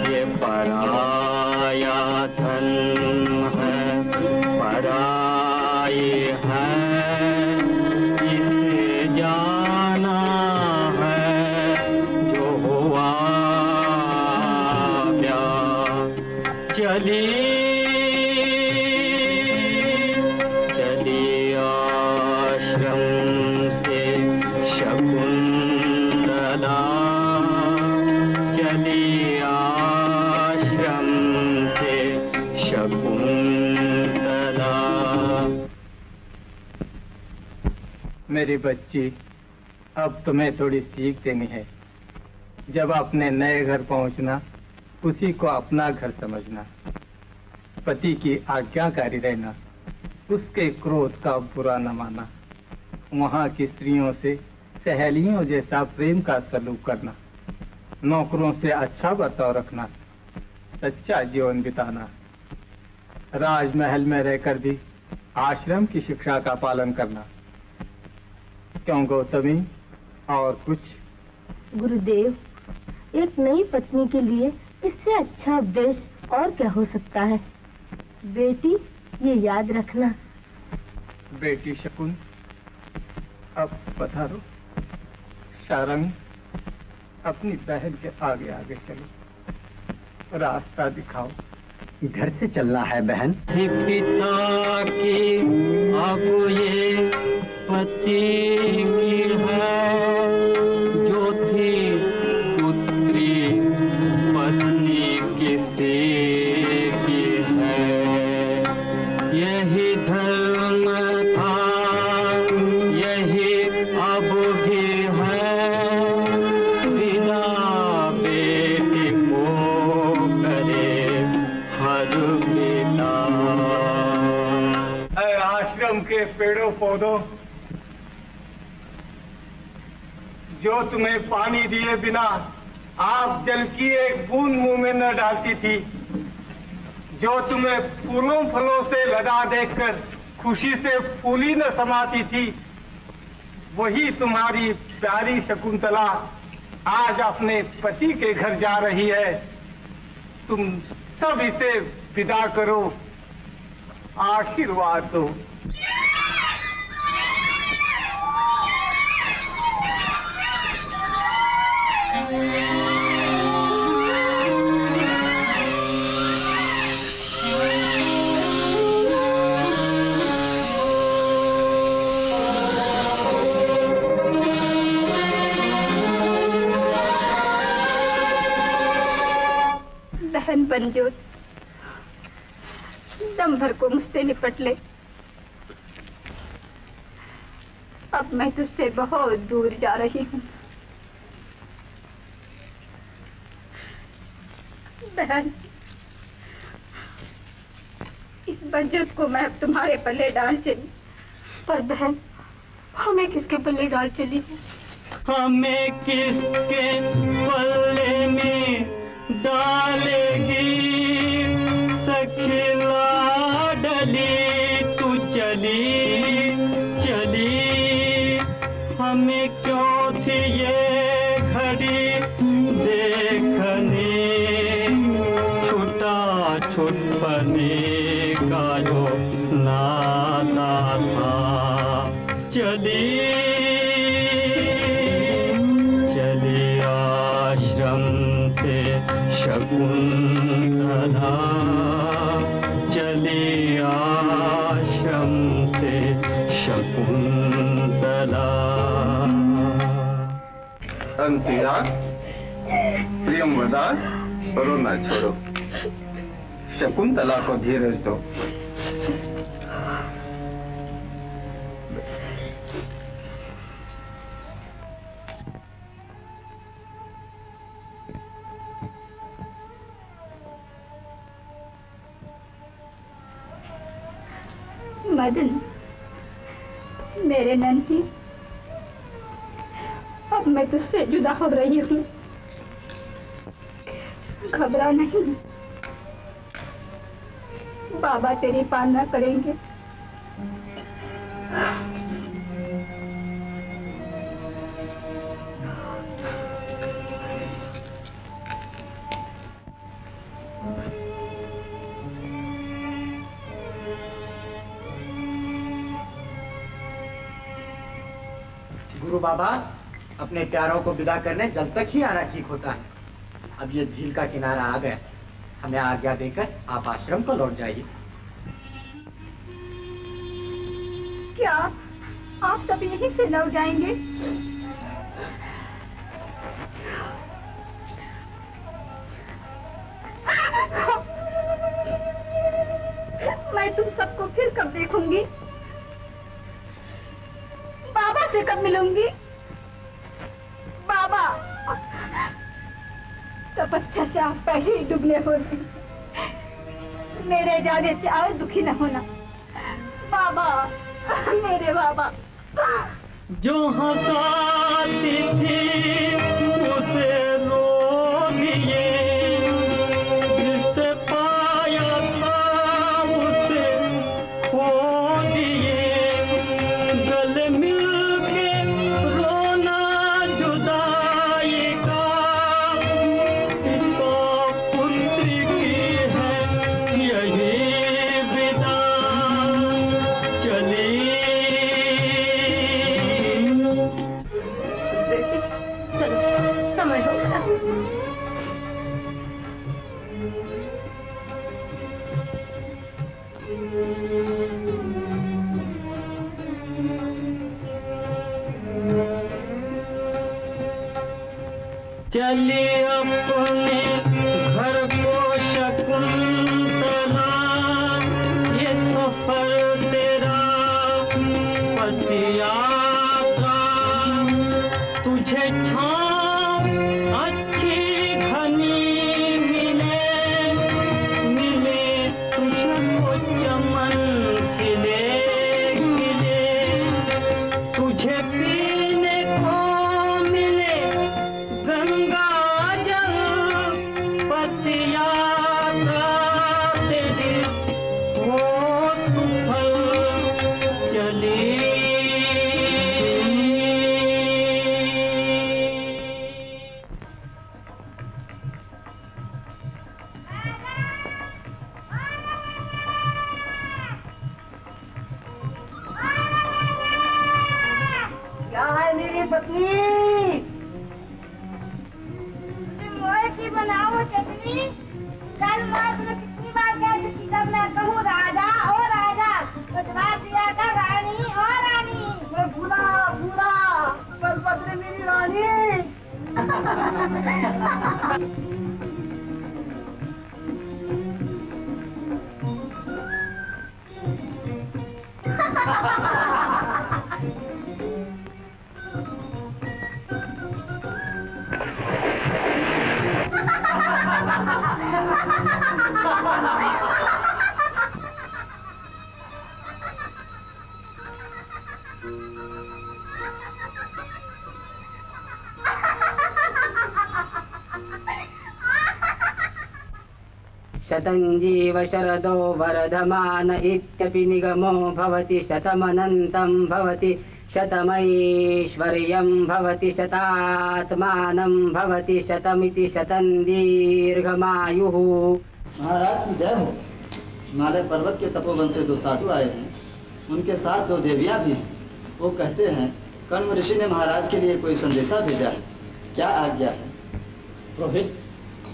ये पराया धन है, पराई है, इसे जाना है जो हुआ ब्याह। चली आश्रम से शकुंतला, चली आश्रम से शकुंतला। मेरी बच्ची, अब तुम्हें थोड़ी सीख देनी है। जब अपने नए घर पहुंचना, उसी को अपना घर समझना, पति की आज्ञाकारी रहना, उसके क्रोध का बुरा न माना, वहाँ की स्त्रियों से सहेलियों जैसा प्रेम का सलूक करना, नौकरों से अच्छा बर्ताव रखना, सच्चा जीवन बिताना, राजमहल में रहकर भी आश्रम की शिक्षा का पालन करना। क्यों गौतमी, और कुछ? गुरुदेव, एक नई पत्नी के लिए इससे अच्छा उपदेश और क्या हो सकता है। बेटी, ये याद रखना। बेटी शकुन, अब पधारो। शारंग, अपनी बहन के आगे आगे चलो, रास्ता दिखाओ। इधर से चलना है बहन। पिता की अब ये पति की है, जो थी पुत्री पत्नी किसी की है। यही धर्म था, यही अब भी है, बिना बेटी को करे हर पिता। आश्रम के पेड़ों पौधों, जो तुम्हें पानी दिए बिना आप जल की एक बूंद मुंह में न डालती थी, जो तुम्हें फूलों फलों से लदा देखकर खुशी से फूली न समाती थी, वही तुम्हारी प्यारी शकुंतला आज अपने पति के घर जा रही है। तुम सब इसे विदा करो, आशीर्वाद दो। बहन बनजोत, दम भर को मुझसे निपट ले। अब मैं तुझसे बहुत दूर जा रही हूँ। बहन, इस बनजोत को मैं अब तुम्हारे पल्ले डाल चली, पर बहन, हमें किसके पल्ले डाल चली? हमें किसके पल्ले में डालेगी सखी लाडली, तू चली चली, हमें क्यों थी ये घड़ी देखने, छुटा छुटपने का जो नाता था। चली आश्रम से शकुंतला, चली आश्रम से शकुंतला। अंशिया, प्रियंवदा, रोना छोड़ो, शकुंतला को धीरज दो। मदन, मेरे नंदी, अब मैं तुझसे जुदा हो रही हूँ। घबरा नहीं, बाबा तेरी पालना करेंगे। गुरु बाबा, अपने प्यारों को विदा करने जल तक ही आना ठीक होता है। अब ये झील का किनारा आ गया, हमें आज्ञा देकर आप आश्रम को लौट जाइए। क्या आप सब यहीं से लौट जाएंगे? मैं तुम सबको फिर कब देखूंगी? बाबा से कब मिलूंगी? बाबा, तपस्या से आप पहले ही दुबले हो रहे हैं। मेरे जाने से और दुखी न होना। बाबा, मेरे बाबा। जो हंसाती थी उसे रो दिए, जिससे पाया था उसे खो दिए। गले मिल के रोना जुदाई का, पिता पुत्री की है यही विदा। चली समय हो गया। चलिए अपने घर को शकुंतला, ये सफर तेरा पति यात्रा। तुझे छाँव अच्छी घनी मिले, मिले तुझको चमन खिले खिले। तुझे पीने को मिले गंगा जल, पति यात्रा तेरी हो सुफल चली। क्या है मेरी पत्नी? मोए की बनाओ चटनी। कल मैं तुम्हें कितनी बार कह चुकी, जब मैं कहूँ राजा ओ राजा तो जवाब दिया था रानी ओ रानी। मैं भूला भूला, पर पत्नी मेरी रानी। शतञ्जीव शरदो वर्धमान इत्यपि निगमो भवति। शतमनन्तं भवति, शतमैश्वर्यं भवति, शतात्मानं भवति, शतमिति शतं दीर्घमायुः। महाराज की जय हो। हिमालय पर्वत के तपोवन से 2 साधु आए हैं, उनके साथ 2 देवियां भी हैं। वो कहते हैं कण्व ऋषि ने महाराज के लिए कोई संदेशा भेजा है, क्या आज्ञा है? पुरोहित,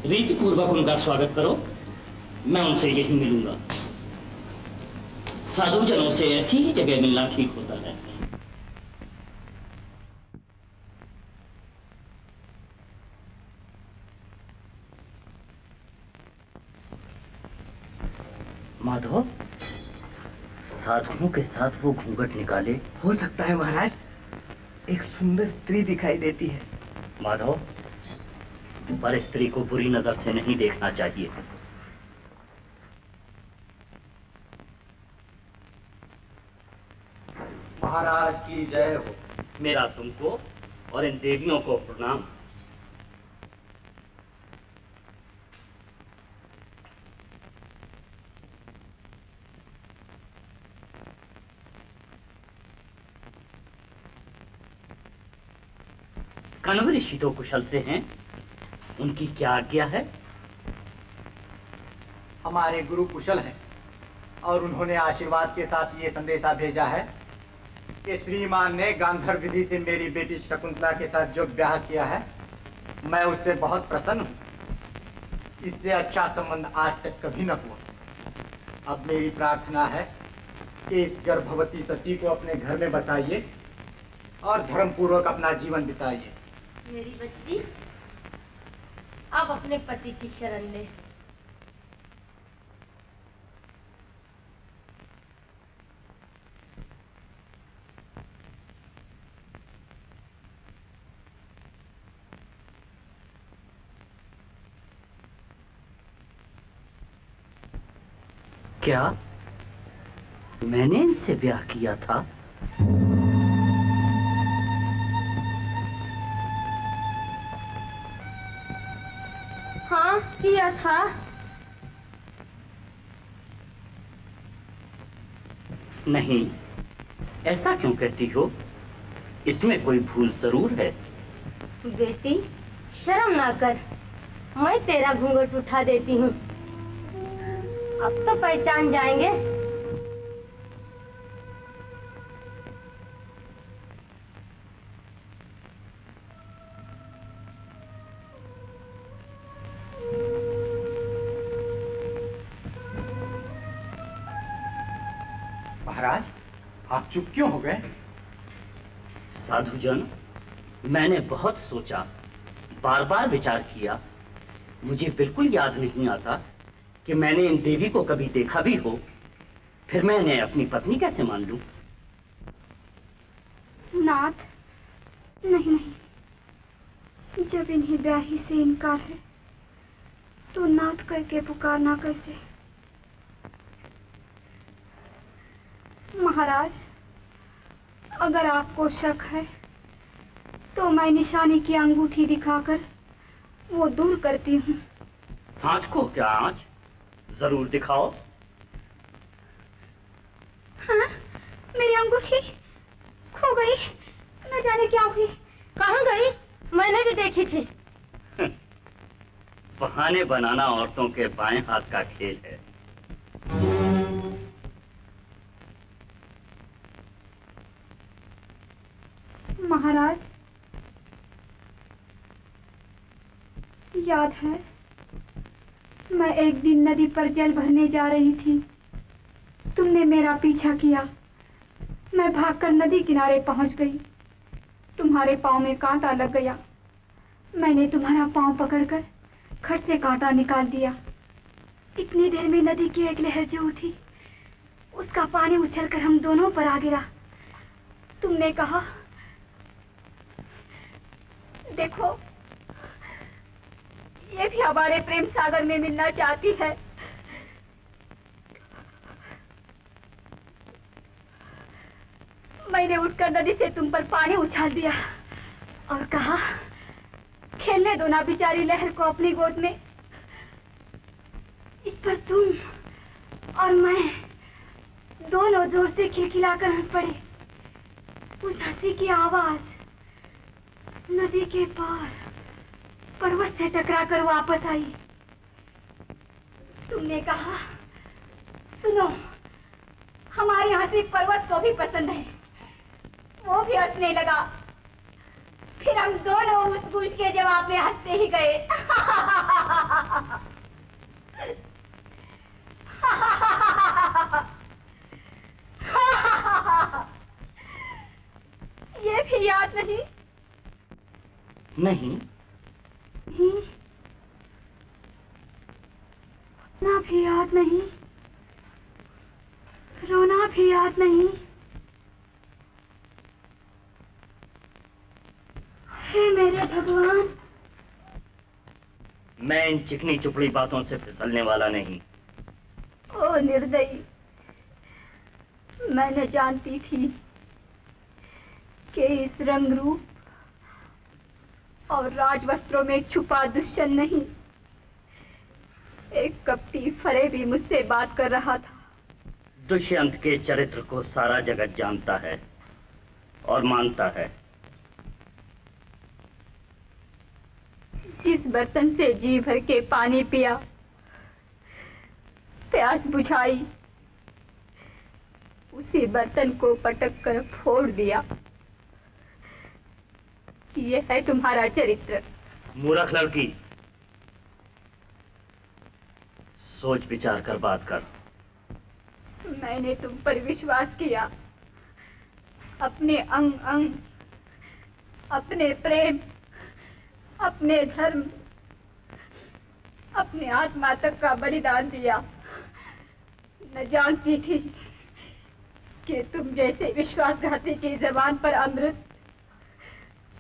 रीति पूर्वक उनका स्वागत करो। मैं उनसे यही मिलूंगा। साधुजनों से ऐसी ही जगह मिलना ठीक होता है। माधव, साधुओं के साथ वो घूंघट निकाले। हो सकता है महाराज, एक सुंदर स्त्री दिखाई देती है। माधव, पर स्त्री को बुरी नजर से नहीं देखना चाहिए। महाराज की जय हो। मेरा तुमको और इन देवियों को प्रणाम। कण्व ऋषि तो कुशल से हैं, उनकी क्या आज्ञा है? हमारे गुरु कुशल हैं और उन्होंने आशीर्वाद के साथ ये संदेशा भेजा है कि श्रीमान ने गांधर्व विधि से मेरी बेटी शकुंतला के साथ जो ब्याह किया है, मैं उससे बहुत प्रसन्न हूँ। इससे अच्छा संबंध आज तक कभी न हुआ। अब मेरी प्रार्थना है कि इस गर्भवती सती को अपने घर में बसाइए और धर्मपूर्वक अपना जीवन बिताइए। मेरी बच्ची, अब अपने पति की शरण ले। क्या मैंने इनसे ब्याह किया था? हाँ, किया था। नहीं, ऐसा क्यों कहती हो? इसमें कोई भूल जरूर है। बेटी, शर्म ना कर, मैं तेरा घूंघट उठा देती हूँ। अब तो पहचान जाएंगे। महाराज, आप चुप क्यों हो गए? साधुजन, मैंने बहुत सोचा, बार बार विचार किया। मुझे बिल्कुल याद नहीं आता कि मैंने इन देवी को कभी देखा भी हो। फिर मैं इन्हें अपनी पत्नी कैसे मान लूं? नाथ, नहीं नहीं, जब इन्हें ब्याही से इनकार है तो नाथ करके पुकारना कैसे? महाराज, अगर आपको शक है तो मैं निशानी की अंगूठी दिखाकर वो दूर करती हूँ। सांच को क्या आंच? जरूर दिखाओ। हाँ, मेरी अंगूठी खो गई, न जाने क्या हुई। कहाँ गई? मैंने भी देखी थी। बहाने बनाना औरतों के बाएं हाथ का खेल है। महाराज, याद है मैं एक दिन नदी पर जल भरने जा रही थी। तुमने मेरा पीछा किया। मैं भागकर नदी किनारे पहुंच गई। तुम्हारे पांव में कांटा लग गया। मैंने तुम्हारा पांव पकड़कर खट से कांटा निकाल दिया। इतनी देर में नदी की एक लहर जो उठी, उसका पानी उछलकर हम दोनों पर आ गिरा। तुमने कहा, देखो, ये भी हमारे प्रेम सागर में मिलना चाहती है। मैंने उठकर नदी से तुम पर पानी उछाल दिया और कहा, खेलने दो ना बेचारी लहर को अपनी गोद में। इस पर तुम और मैं दोनों जोर से खिलखिलाकर हंस पड़े। उस हंसी की आवाज नदी के पार पर्वत से टकराकर वापस आई। तुमने कहा, सुनो, हमारी हंसी पर्वत को भी पसंद है। वो भी हंसने लगा। फिर हम दोनों उस गूंज के जवाब में हंसते ही गए। ये भी याद नहीं? नहीं। ना भी याद नहीं, रोना भी याद नहीं। हे मेरे भगवान, मैं इन चिकनी चुपड़ी बातों से फिसलने वाला नहीं। ओ निर्दयी, मैं न जानती थी के इस रंग रूप और राजवस्त्रों में छुपा दुष्यंत नहीं, एक कपटी फरेबी मुझसे बात कर रहा था। दुष्यंत के चरित्र को सारा जगत जानता है और मानता है। जिस बर्तन से जी भर के पानी पिया, प्यास बुझाई, उसी बर्तन को पटक कर फोड़ दिया। ये है तुम्हारा चरित्र। मूर्ख लड़की, सोच विचार कर बात कर। मैंने तुम पर विश्वास किया, अपने अंग अंग, अपने प्रेम, अपने धर्म, अपने आत्मा तक का बलिदान दिया। न जानती थी कि तुम जैसे विश्वासघाती की जबान पर अमृत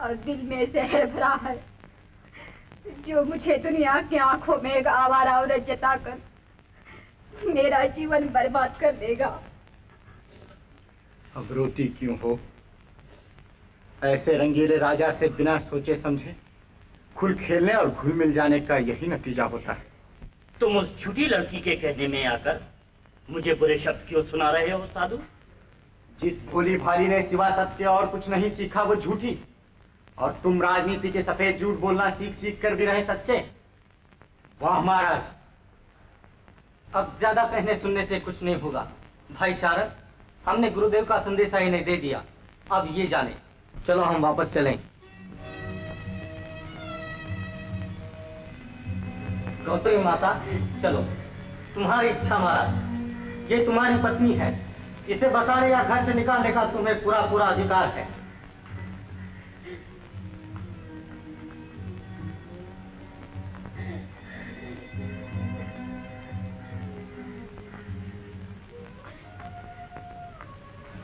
और दिल में जहर भरा है, जो मुझे दुनिया की आंखों में एक आवारा औरत जताकर मेरा जीवन बर्बाद कर देगा। अब रोती क्यों हो? ऐसे रंगीले राजा से बिना सोचे समझे खुल खेलने और घुल मिल जाने का यही नतीजा होता है। तुम उस झूठी लड़की के कहने में आकर मुझे बुरे शब्द क्यों सुना रहे हो साधु? जिस भोली भाली ने सिवा सत्य और कुछ नहीं सीखा वो झूठी, और तुम राजनीति के सफेद झूठ बोलना सीख सीख कर भी रहे सच्चे। वाह महाराज, अब ज्यादा कहने सुनने से कुछ नहीं होगा। भाई शारद, हमने गुरुदेव का संदेशा इन्हें दे दिया, अब ये जाने। चलो हम वापस चलें। गौतमी माता, चलो। तुम्हारी इच्छा महाराज, ये तुम्हारी पत्नी है, इसे बचाने या घर से निकालने का तुम्हें पूरा पूरा अधिकार है।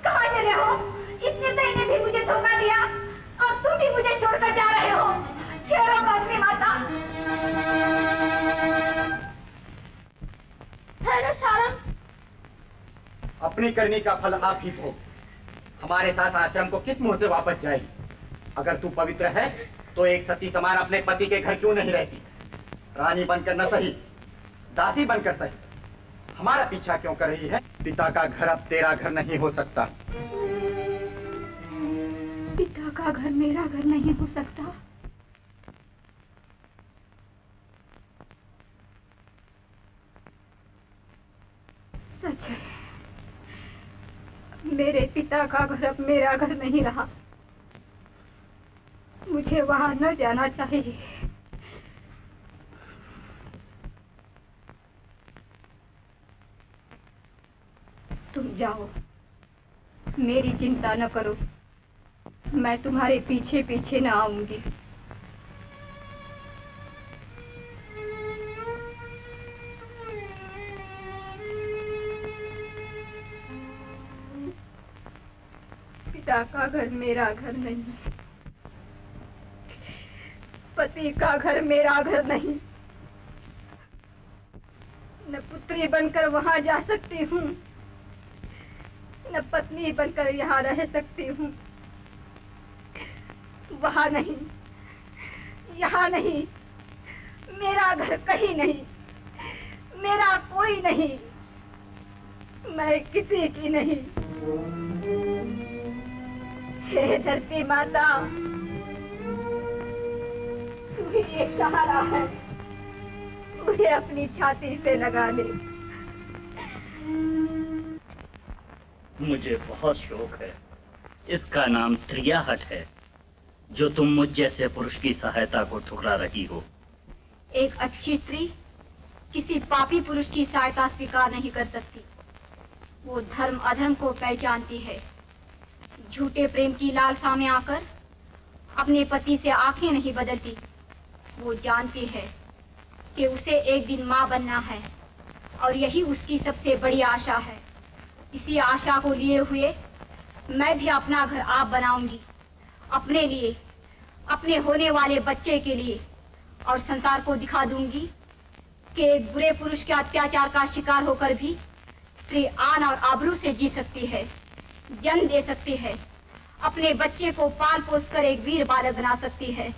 कहाँ चले हो? इतने महीने भी मुझे धोखा दिया और तुम भी मुझे छोड़कर जा रहे हो। ठहरो गौतमी माता। ठहरो शारद। अपनी करनी का फल आप ही भोग। हमारे साथ आश्रम को किस मुंह से वापस जाएगी? अगर तू पवित्र है तो एक सती समान अपने पति के घर क्यों नहीं रहती? रानी बनकर न सही, दासी बनकर सही, हमारा पीछा क्यों कर रही है? पिता का घर अब तेरा घर नहीं हो सकता। पिता का घर मेरा घर नहीं हो सकता। सच है, मेरे पिता का घर अब मेरा घर नहीं रहा। मुझे वहां न जाना चाहिए। तुम जाओ, मेरी चिंता न करो, मैं तुम्हारे पीछे पीछे न आऊंगी। पिता का घर मेरा घर नहीं, पति का घर मेरा घर नहीं। न पुत्री बनकर वहां जा सकती हूँ, न पत्नी बनकर यहाँ रह सकती हूँ। वहां नहीं, यहाँ नहीं, मेरा घर कहीं नहीं, मेरा कोई नहीं, मैं किसी की नहीं। हे धरती माता, तू ही एक सहारा है, मुझे अपनी छाती से लगा ले। मुझे बहुत शौक है। इसका नाम त्रियाहट है, जो तुम मुझ जैसे पुरुष की सहायता को ठुकरा रही हो। एक अच्छी स्त्री किसी पापी पुरुष की सहायता स्वीकार नहीं कर सकती। वो धर्म अधर्म को पहचानती है। झूठे प्रेम की लालसा में आकर अपने पति से आंखें नहीं बदलती। वो जानती है कि उसे एक दिन माँ बनना है और यही उसकी सबसे बड़ी आशा है। इसी आशा को लिए हुए मैं भी अपना घर आप बनाऊंगी, अपने लिए, अपने होने वाले बच्चे के लिए, और संसार को दिखा दूंगी कि एक बुरे पुरुष के अत्याचार का शिकार होकर भी स्त्री आन और आबरू से जी सकती है, जन्म दे सकती है, अपने बच्चे को पाल पोस कर एक वीर बालक बना सकती है।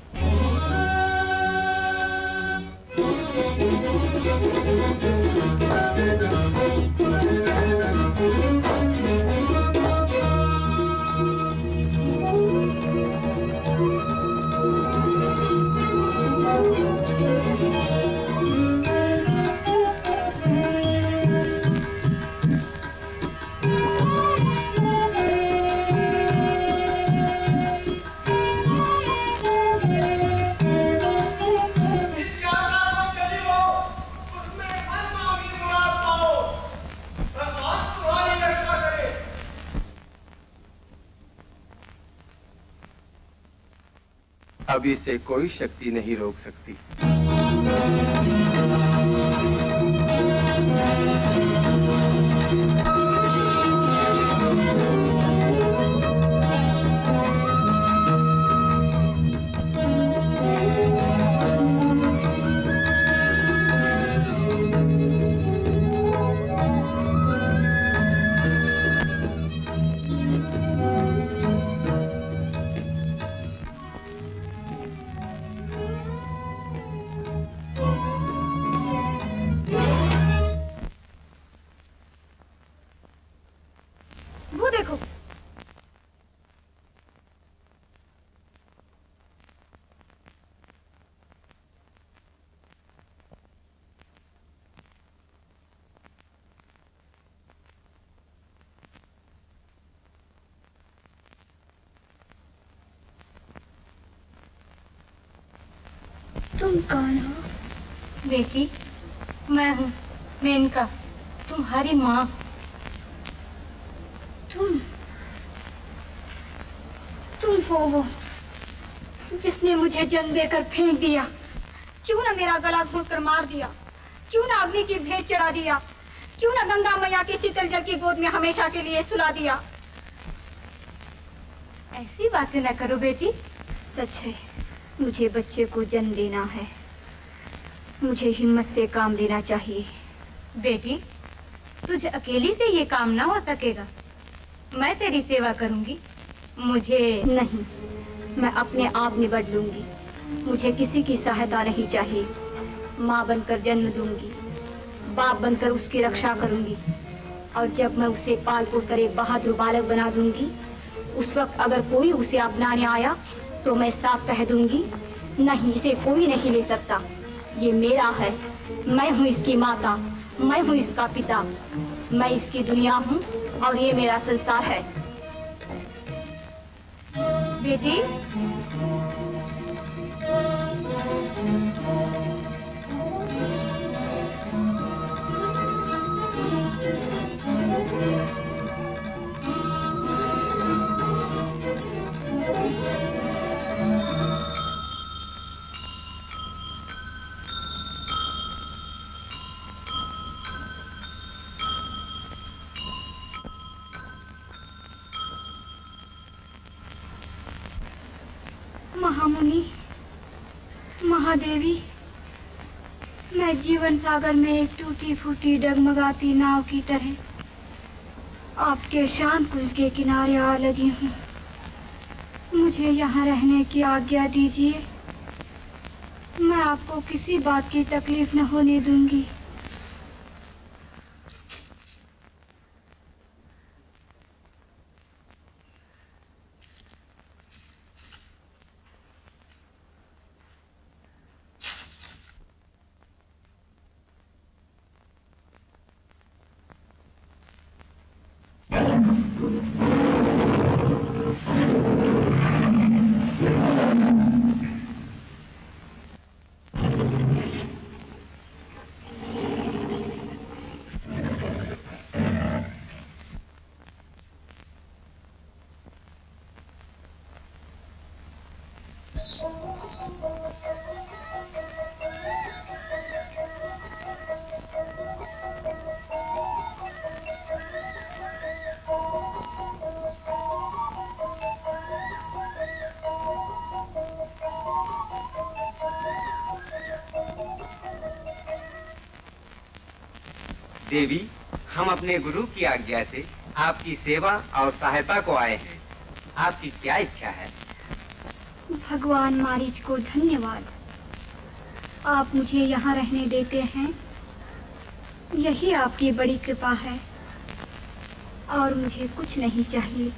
अब इसे कोई शक्ति नहीं रोक सकती। तुम कौन हो? बेटी, मैं हूँ मेनका, तुम्हारी माँ। तुम हो वो जिसने मुझे जन्म देकर फेंक दिया। क्यों ना मेरा गला घोंटकर मार दिया, क्यों ना अग्नि की भेंट चढ़ा दिया, क्यों ना गंगा मैया के शीतल जल की गोद में हमेशा के लिए सुला दिया। ऐसी बातें न करो बेटी। सच है, मुझे बच्चे को जन्म देना है, मुझे हिम्मत से काम लेना चाहिए। बेटी, तुझे अकेली से ये काम ना हो सकेगा, मैं तेरी सेवा करूंगी। मुझे नहीं, मैं अपने आप निबट लूंगी। मुझे किसी की सहायता नहीं चाहिए। माँ बनकर जन्म दूंगी, बाप बनकर उसकी रक्षा करूंगी, और जब मैं उसे पाल पोस कर एक बहादुर बालक बना दूंगी, उस वक्त अगर कोई उसे अपनाने आया तो मैं साफ कह दूंगी, नहीं, इसे कोई नहीं ले सकता। ये मेरा है, मैं हूँ इसकी माता, मैं हूँ इसका पिता, मैं इसकी दुनिया हूँ और ये मेरा संसार है। बेटी, महामुनि, महादेवी, मैं जीवन सागर में एक टूटी फूटी डगमगाती नाव की तरह आपके शांत कुंज के किनारे आ लगी हूँ। मुझे यहाँ रहने की आज्ञा दीजिए। मैं आपको किसी बात की तकलीफ न होने दूंगी। देवी, हम अपने गुरु की आज्ञा से आपकी सेवा और सहायता को आए हैं। आपकी क्या इच्छा है? भगवान मारीच को धन्यवाद। आप मुझे यहाँ रहने देते हैं, यही आपकी बड़ी कृपा है और मुझे कुछ नहीं चाहिए।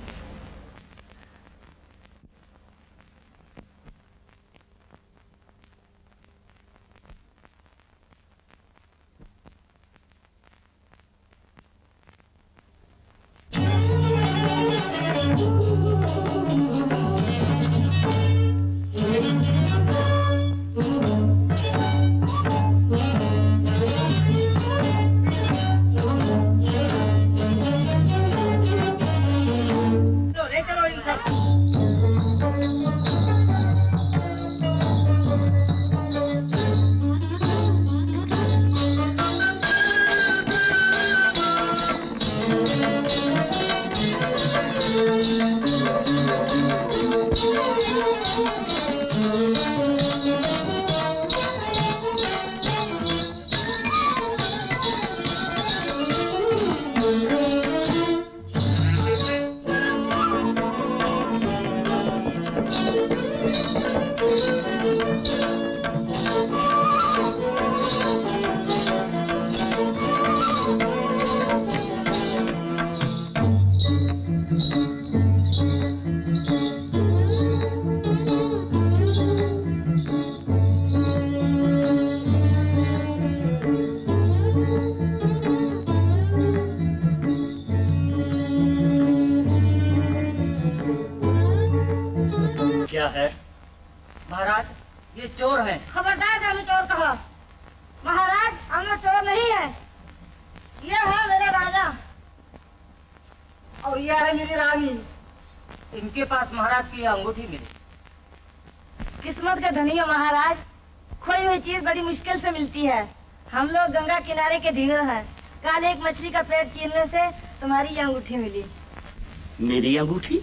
अंगूठी मिली। किस्मत का धनी हो महाराज, खोई हुई चीज बड़ी मुश्किल से मिलती है। हम लोग गंगा किनारे के ढींगड़ हैं। कल एक मछली का पेट चीरने से तुम्हारी ये अंगूठी मिली। मेरी अंगूठी?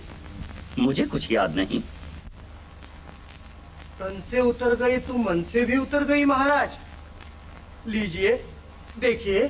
मुझे कुछ याद नहीं। तन से उतर गई तो मन से भी उतर गई महाराज। लीजिए देखिए।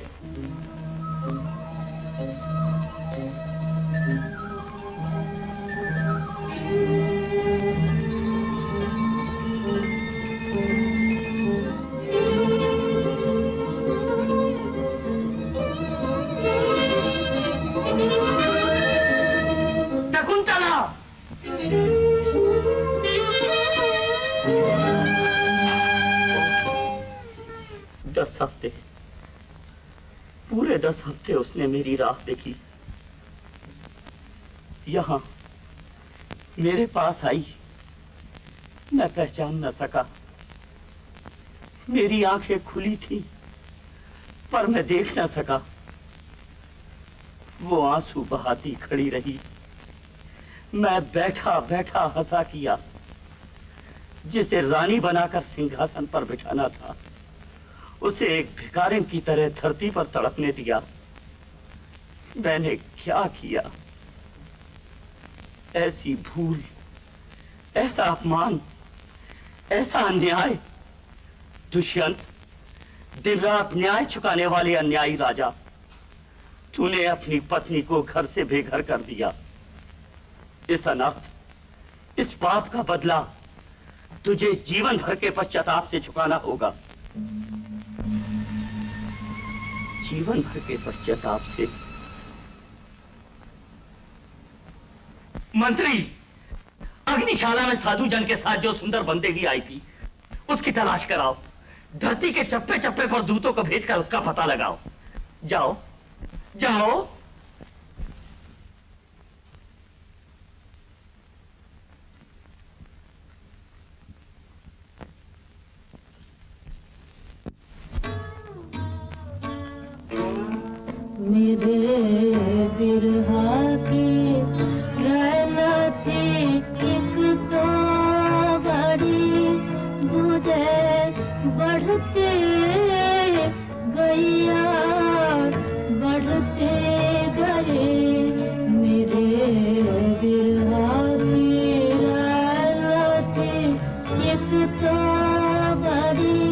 पूरे 10 हफ्ते उसने मेरी राह देखी। यहाँ मेरे पास आई, मैं पहचान न सका। मेरी आंखें खुली थी पर मैं देख न सका। वो आंसू बहाती खड़ी रही। मैं बैठा बैठा हंसा किया। जिसे रानी बनाकर सिंहासन पर बिठाना था, उसे एक भिखारिन की तरह धरती पर तड़पने दिया। मैंने क्या किया? ऐसी भूल, ऐसा अपमान, ऐसा अन्याय। दुष्यंत, दिन रात न्याय चुकाने वाले अन्यायी राजा, तूने अपनी पत्नी को घर से बेघर कर दिया। इस अनर्थ, इस पाप का बदला तुझे जीवन भर के पश्चाताप से चुकाना होगा। जीवन भर के पश्चाताप से। मंत्री, अग्निशाला में साधु जन के साथ जो सुंदर बंदेगी आई थी, उसकी तलाश कराओ। धरती के चप्पे चप्पे पर दूतों को भेजकर उसका पता लगाओ। जाओ जाओ। मेरे बिरहा की रहना थी एक तो बड़ी, मुझे बढ़ते गैया बढ़ते गए। मेरे बिरहा की रहना थी एक तो बड़ी।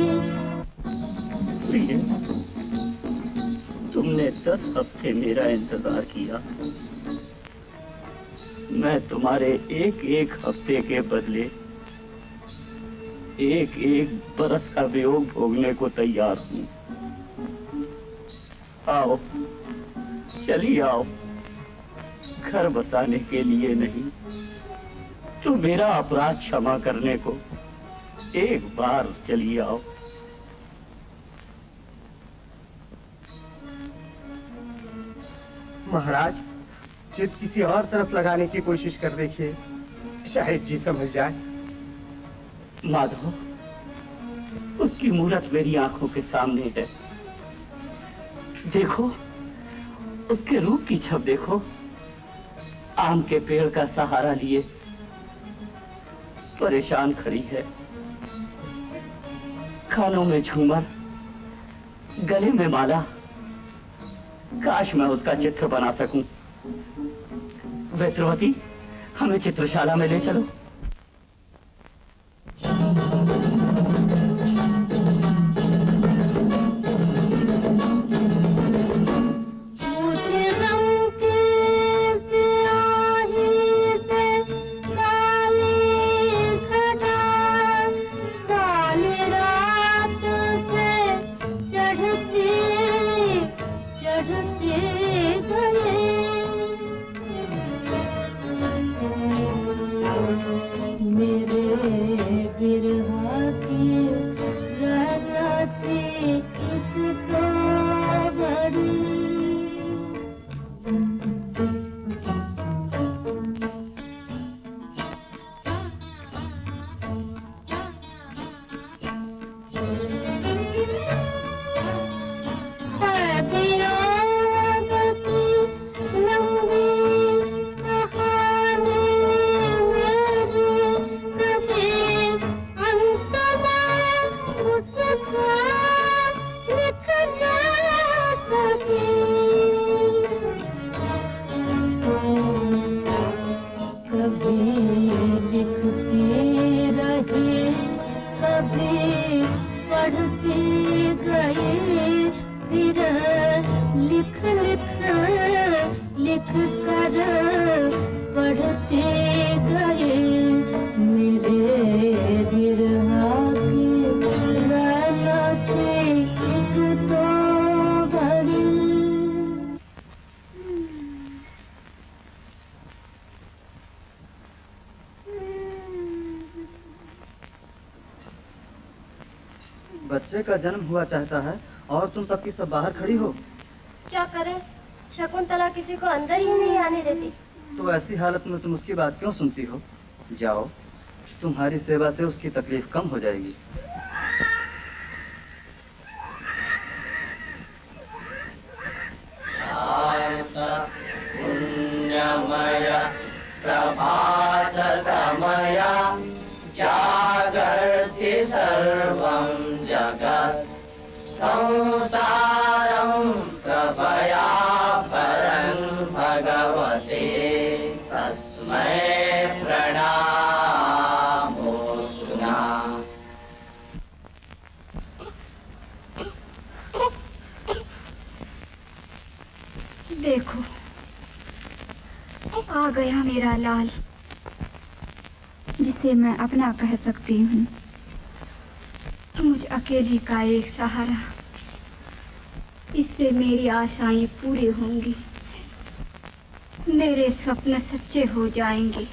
तुमने 10 हफ्ते मेरा इंतजार किया। मैं तुम्हारे एक एक हफ्ते के बदले एक एक बरस का वियोग भोगने को तैयार हूं। आओ, चली आओ। घर बसाने के लिए नहीं तो मेरा अपराध क्षमा करने को एक बार चली आओ। महाराज, चित किसी और तरफ लगाने की कोशिश कर देखिए, शायद जी समझ जाए। माधव, उसकी मूरत मेरी आंखों के सामने है। देखो, उसके रूप की छब देखो। आम के पेड़ का सहारा लिए परेशान खड़ी है। कानों में झूमर, गले में माला। काश मैं उसका चित्र बना सकूं। वेत्रवती, हमें चित्रशाला में ले चलो। बच्चे का जन्म हुआ चाहता है और तुम सबकी सब बाहर खड़ी हो। क्या करें, शकुंतला किसी को अंदर ही नहीं आने देती। तो ऐसी हालत में तुम उसकी बात क्यों सुनती हो? जाओ, तुम्हारी सेवा से उसकी तकलीफ कम हो जाएगी। पुण्यमय प्रभात समय जागर्ति सर्वं जगत् संसारं कृपया परं भगवते तस्मै प्रणामोऽस्तुना। देखो, आ गया मेरा लाल, जिसे मैं अपना कह सकती हूँ। मुझ अकेली का एक सहारा, इससे मेरी आशाएं पूरी होंगी, मेरे स्वप्न सच्चे हो जाएंगे।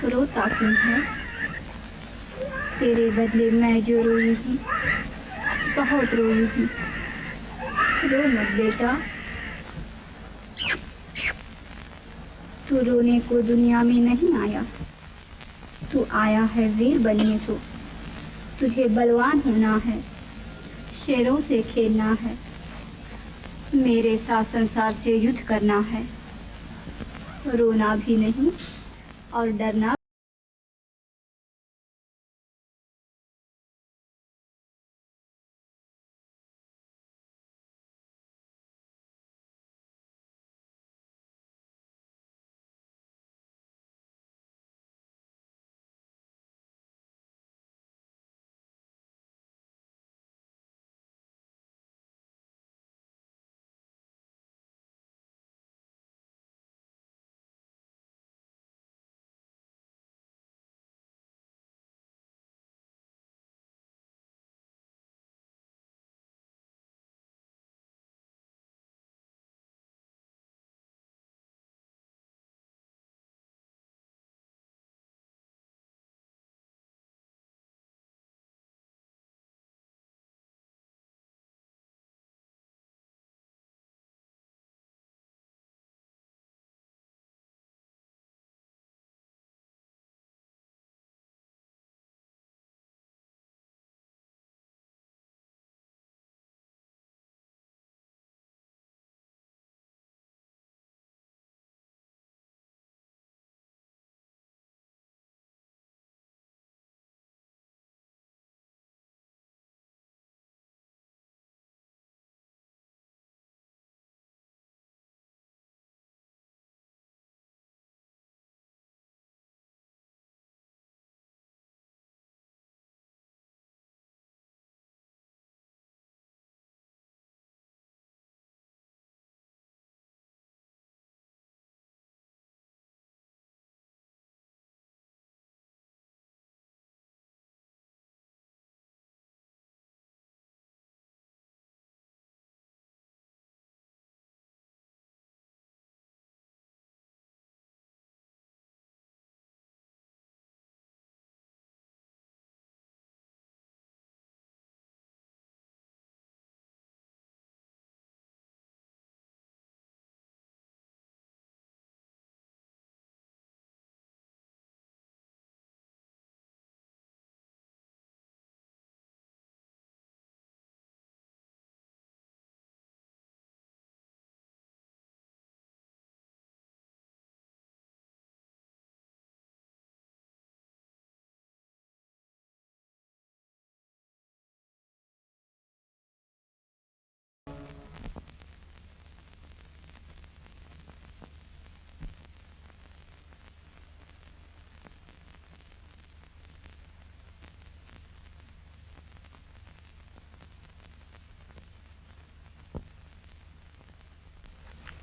रोता क्यों है? तेरे बदले मैं जो रोई हूँ, बहुत रोई हूँ। रो मत बेटा, तू रोने को दुनिया में नहीं आया, तू आया है वीर बनने को। तुझे बलवान होना है, शेरों से खेलना है, मेरे साथ संसार से युद्ध करना है। रोना भी नहीं और डरना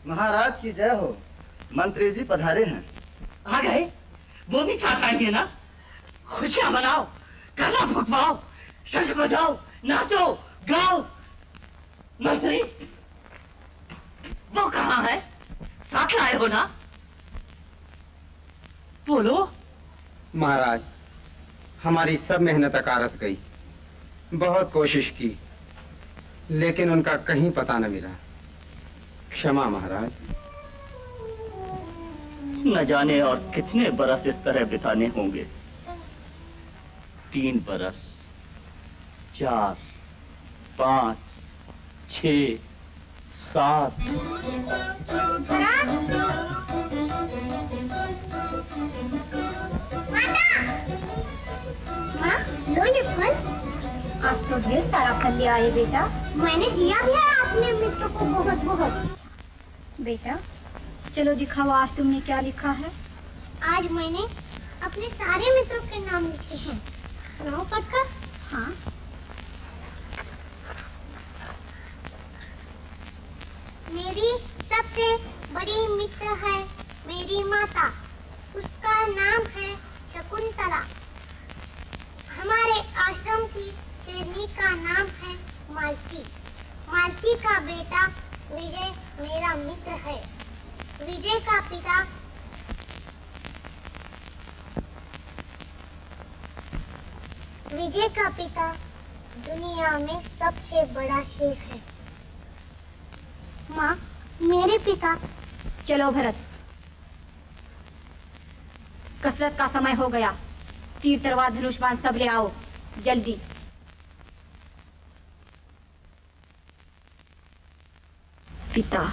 महाराज की जय हो। मंत्री जी पधारे हैं। आ गए? वो भी साथ आएंगे ना? खुशियां मनाओ, गाना फुकवाओ, शंख बजाओ, नाचो, गाओ। मंत्री, वो कहाँ है? साथ लाए हो ना? बोलो। महाराज, हमारी सब मेहनत अकारत गई। बहुत कोशिश की, लेकिन उनका कहीं पता न मिला। क्षमा महाराज। न जाने और कितने बरस इस तरह बिताने होंगे। 3 बरस, 4, 5, 6, 7। माँ, लो ये फल। आज तो ढेर सारा फल ले आए बेटा। मैंने दिया भी है अपने मित्र को बहुत बहुत। बेटा चलो दिखाओ आज तुमने क्या लिखा है। आज मैंने अपने सारे मित्रों के नाम लिखे हैं। सुनाओ पढ़कर। हाँ। मेरी सबसे बड़ी मित्र है मेरी माता, उसका नाम है शकुंतला। हमारे आश्रम की शेरनी का नाम है मालती। मालती का बेटा विजय मेरा मित्र है। विजय का पिता दुनिया में सबसे बड़ा शेर है। माँ, मेरे पिता। चलो भरत, कसरत का समय हो गया। तीर तलवार धनुष बाण सब ले आओ जल्दी। पिता।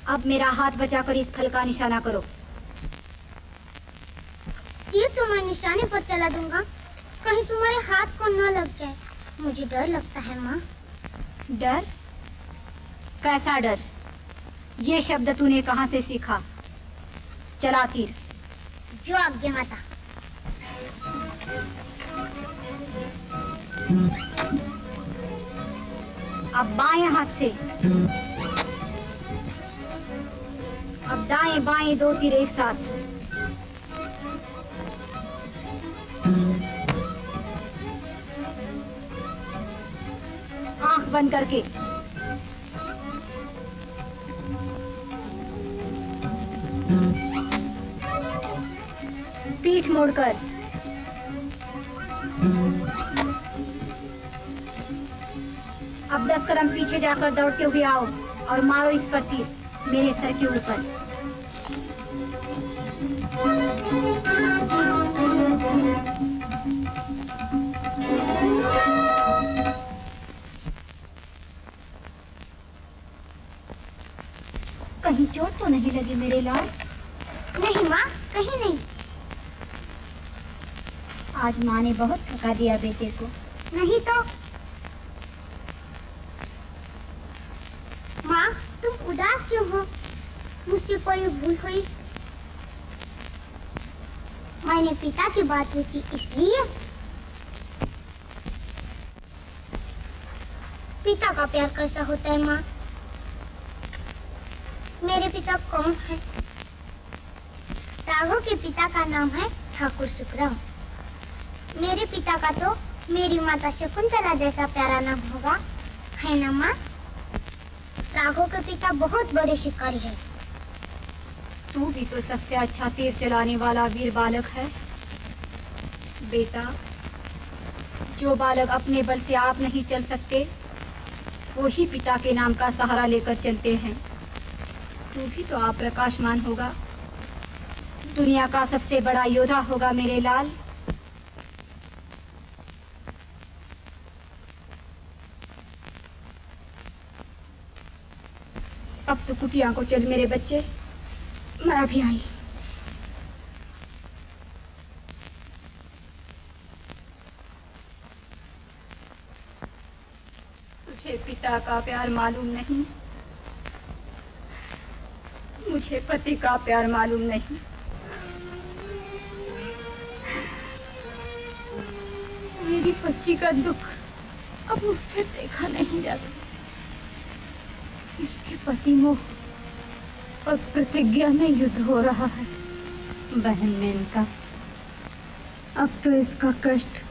अब मेरा हाथ बचाकर इस फल का निशाना करो। तीर तो मैं निशाने पर चला दूंगा, कहीं तुम्हारे हाथ को न लग जाए। मुझे डर लगता है माँ। डर? कैसा डर? ये शब्द तूने कहाँ से सीखा? चला तीर। जो आज्ञा माता। अब बाएं हाथ से। अब दाएं बाएं 2 तीर एक साथ। आंख बंद करके। पीठ मोड़कर। अब 10 कदम पीछे जाकर दौड़ते हुए आओ और मारो इस पर तीर मेरे सर के ऊपर। कहीं चोट तो नहीं लगी मेरे लाल? नहीं माँ, कहीं नहीं। आज माँ ने बहुत थका दिया बेटे को। नहीं तो। माँ, तुम उदास क्यों हो? मुझसे कोई भूल हुई? मैंने पिता की बात पूछी इसलिए। पिता का प्यार कैसा होता है माँ? मेरे पिता कौन है? राघव के पिता का नाम है ठाकुर सुखराम। मेरे पिता का तो मेरी माता शकुंतला जैसा प्यारा नाम होगा, है ना माँ? राघव के पिता बहुत बड़े शिकारी हैं। तू भी तो सबसे अच्छा तीर चलाने वाला वीर बालक है। बेटा, जो बालक अपने बल से आप नहीं चल सकते, वो ही पिता के नाम का सहारा लेकर चलते हैं। तू भी तो आप प्रकाशमान होगा, दुनिया का सबसे बड़ा योद्धा होगा मेरे लाल। अब तो कुटिया को चल मेरे बच्चे, मैं भी आई। तुझे पिता का प्यार मालूम नहीं, मुझे पति का प्यार मालूम नहीं। मेरी बच्ची का दुख अब उससे देखा नहीं जाता। इसके पति मोह और प्रतिज्ञा में युद्ध हो रहा है। बहन मेनका, अब तो इसका कष्ट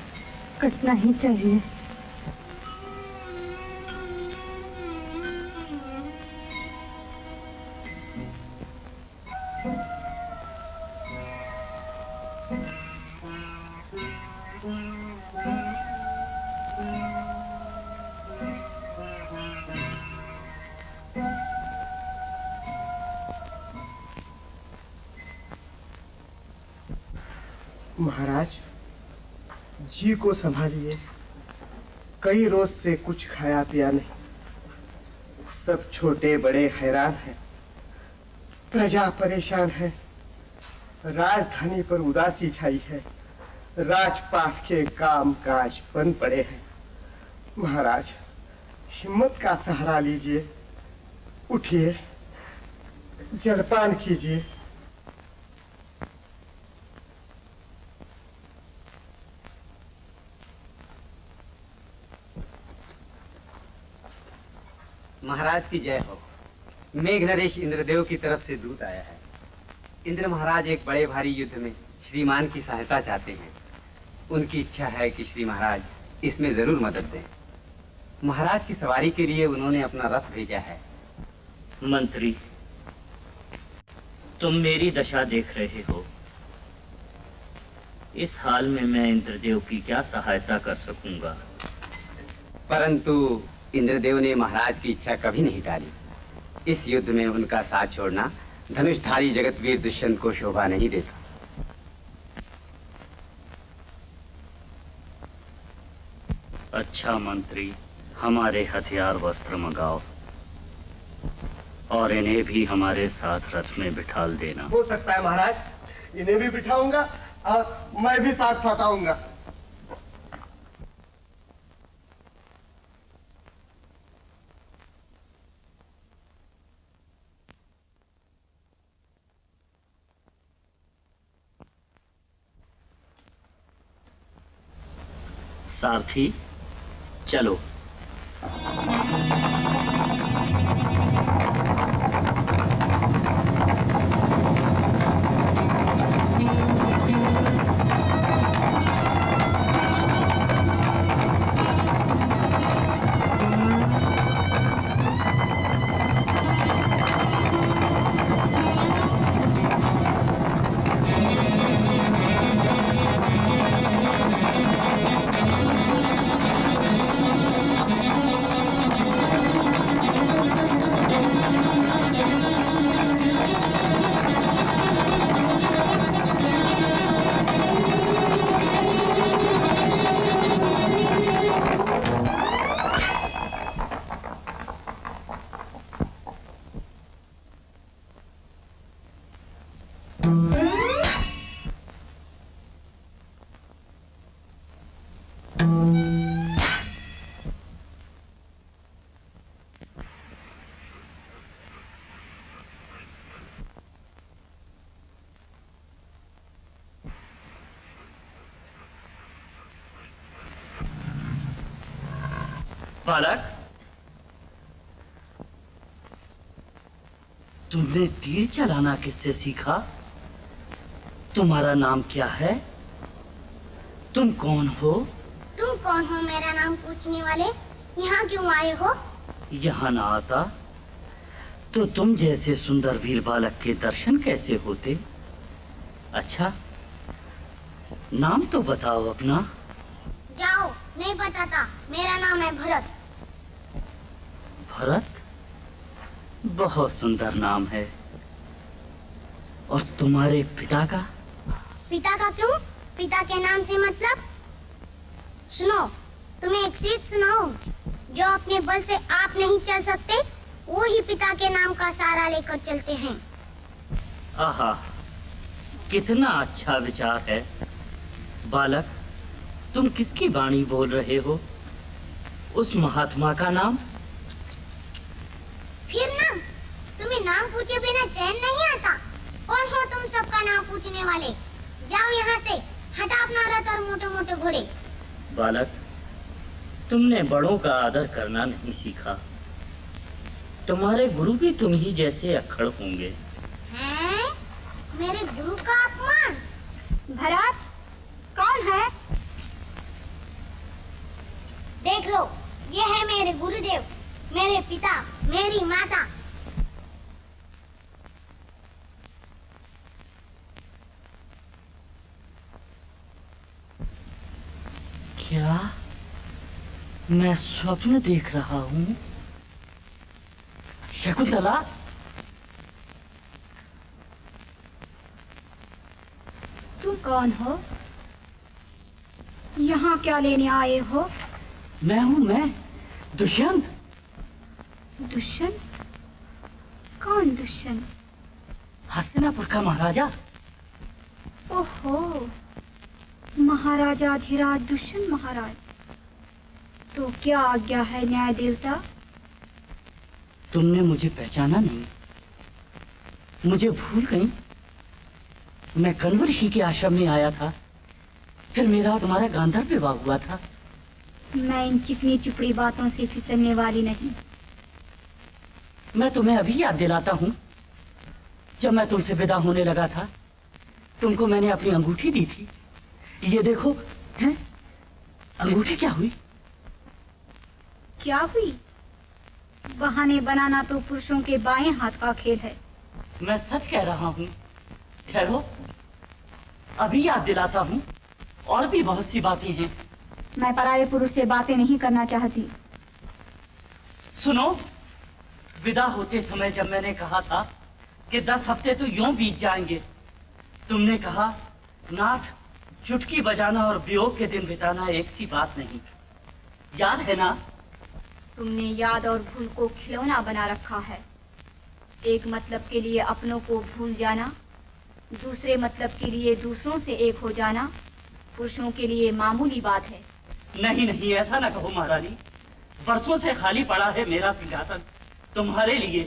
कटना ही चाहिए। महाराज जी को संभालिए, कई रोज से कुछ खाया पिया नहीं। सब छोटे बड़े हैरान हैं, प्रजा परेशान है, राजधानी पर उदासी छाई है, राजपाट के काम काज बंद पड़े हैं। महाराज हिम्मत का सहारा लीजिए, उठिए, जलपान कीजिए। महाराज की जय हो। मेघ नरेश इंद्रदेव की तरफ से दूत आया है। इंद्र महाराज एक बड़े भारी युद्ध में श्रीमान की सहायता चाहते हैं। उनकी इच्छा है कि श्री महाराज इसमें जरूर मदद दें। महाराज की सवारी के लिए उन्होंने अपना रथ भेजा है। मंत्री, तुम मेरी दशा देख रहे हो। इस हाल में मैं इंद्रदेव की क्या सहायता कर सकूंगा? परंतु इंद्रदेव ने महाराज की इच्छा कभी नहीं टाली। इस युद्ध में उनका साथ छोड़ना धनुषधारी जगतवीर दुष्यंत को शोभा नहीं देता। अच्छा मंत्री, हमारे हथियार वस्त्र मंगाओ और इन्हें भी हमारे साथ रथ में बिठाल देना। हो सकता है महाराज, इन्हें भी बिठाऊंगा और मैं भी साथ साथ आऊंगा। सारथी चलो। बालक, तुमने तीर चलाना किससे सीखा? तुम्हारा नाम क्या है? तुम कौन हो? तुम कौन हो मेरा नाम पूछने वाले? यहाँ क्यों आए हो? यहाँ ना आता तो तुम जैसे सुंदर वीर बालक के दर्शन कैसे होते? अच्छा, नाम तो बताओ अपना। जाओ, नहीं बताता। मेरा नाम है भरत। भरत? बहुत सुंदर नाम है। और तुम्हारे पिता का? पिता का क्यों? पिता के नाम से मतलब? सुनो, तुम्हें एक सीख सुनाऊं। जो अपने बल से आप नहीं चल सकते, वो ही पिता के नाम का सहारा लेकर चलते हैं। आहा, कितना अच्छा विचार है। बालक, तुम किसकी वाणी बोल रहे हो? उस महात्मा का नाम? फिर ना, तुम्हें नाम पूछे बिना चैन नहीं आता। कौन हो तुम सबका नाम पूछने वाले? जाओ यहाँ से, हटा अपना रथ और मोटे मोटे घोड़े। बालक, तुमने बड़ों का आदर करना नहीं सीखा। तुम्हारे गुरु भी तुम ही जैसे अक्खड़ होंगे। हैं? मेरे गुरु का अपमान? भरत, कौन है? देख लो, ये है मेरे गुरुदेव, मेरे पिता, मेरी माता। क्या मैं स्वप्न देख रहा हूँ? शकुंतला, तुम कौन हो? यहाँ क्या लेने आए हो? मैं दुष्यंत। दुष्यंत? कौन दुष्यंत? हस्तिनापुर का महाराजा। ओहो, महाराजा धीराज दुष्यंत महाराज। तो क्या आज्ञा है न्याय देवता? तुमने मुझे पहचाना नहीं? मुझे भूल गई? मैं कण्व ऋषि के आश्रम में आया था, फिर मेरा और तुम्हारा गांधार विवाह हुआ था। मैं इन चिकनी चुपड़ी बातों से फिसलने वाली नहीं। मैं तुम्हें अभी याद दिलाता हूँ, जब मैं तुमसे विदा होने लगा था, तुमको मैंने अपनी अंगूठी दी थी। ये देखो, हैं? अंगूठी क्या हुई? क्या हुई? बहाने बनाना तो पुरुषों के बाएं हाथ का खेल है। मैं सच कह रहा हूँ। ठहरो, अभी याद दिलाता हूँ। और भी बहुत सी बातें हैं। मैं पराये पुरुष से बातें नहीं करना चाहती। सुनो, विदा होते समय जब मैंने कहा था कि 10 हफ्ते तो यूं बीत जाएंगे, तुमने कहा, नाथ, चुटकी बजाना और वियोग के दिन बिताना एक सी बात नहीं। याद है ना? तुमने याद और भूल को खिलौना बना रखा है। एक मतलब के लिए अपनों को भूल जाना, दूसरे मतलब के लिए दूसरों से एक हो जाना पुरुषों के लिए मामूली बात है। नहीं नहीं, ऐसा ना कहो महारानी। बरसों से खाली पड़ा है मेरा सिंहासन, तुम्हारे लिए,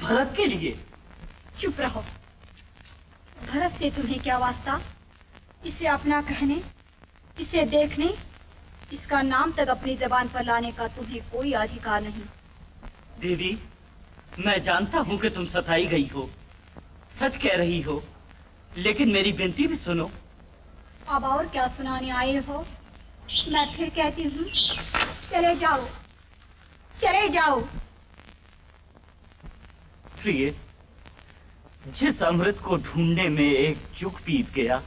भरत के लिए। चुप रहो। भरत से तुम्हें क्या वास्ता? इसे अपना कहने, इसे देखने, इसका नाम तक अपनी जबान पर लाने का तुम्हें कोई अधिकार नहीं। देवी, मैं जानता हूँ कि तुम सताई गई हो, सच कह रही हो, लेकिन मेरी विनती भी सुनो। अब और क्या सुनाने आए हो? मैं फिर कहती हूँ, चले जाओ, चले जाओ। प्रिय, जिस अमृत को ढूंढने में एक जुग बीत गया,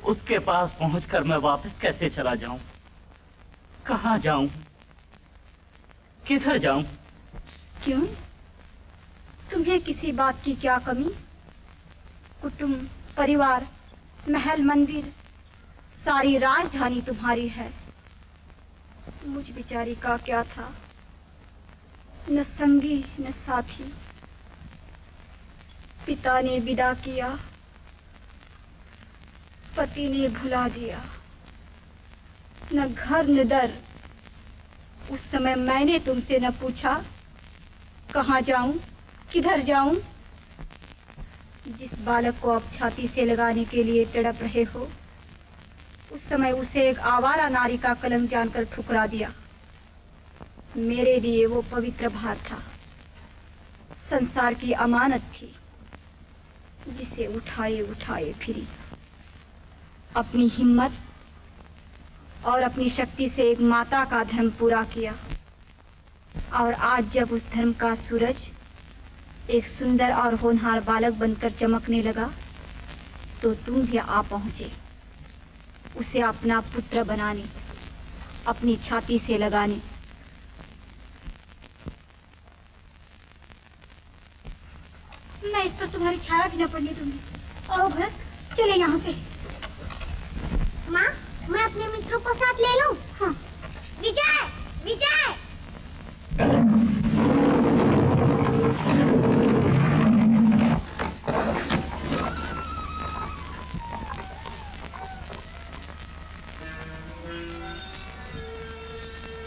उसके पास पहुंचकर मैं वापस कैसे चला जाऊं? कहां जाऊं? किधर जाऊं? क्यों? तुम्हें किसी बात की क्या कमी? कुटुंब, परिवार, महल, मंदिर, सारी राजधानी तुम्हारी है। मुझ बेचारी का क्या था? न संगी न साथी। पिता ने विदा किया, पति ने भुला दिया, न घर न दर। उस समय मैंने तुमसे न पूछा कहाँ जाऊं, किधर जाऊं। जिस बालक को अब छाती से लगाने के लिए तड़प रहे हो, उस समय उसे एक आवारा नारी का कलंक जानकर ठुकरा दिया। मेरे लिए वो पवित्र भार था, संसार की अमानत थी, जिसे उठाए उठाए फिरी। अपनी हिम्मत और अपनी शक्ति से एक माता का धर्म पूरा किया, और आज जब उस धर्म का सूरज एक सुंदर और होनहार बालक बनकर चमकने लगा, तो तुम भी आ पहुंचे, उसे अपना पुत्र बनाने, अपनी छाती से लगाने। मैं इस पर तुम्हारी छाया भी न पड़ने दूंगी। आओ भरत, चले यहाँ से। माँ, मैं अपने मित्रों को साथ ले लूं? हाँ। विजय, विजय!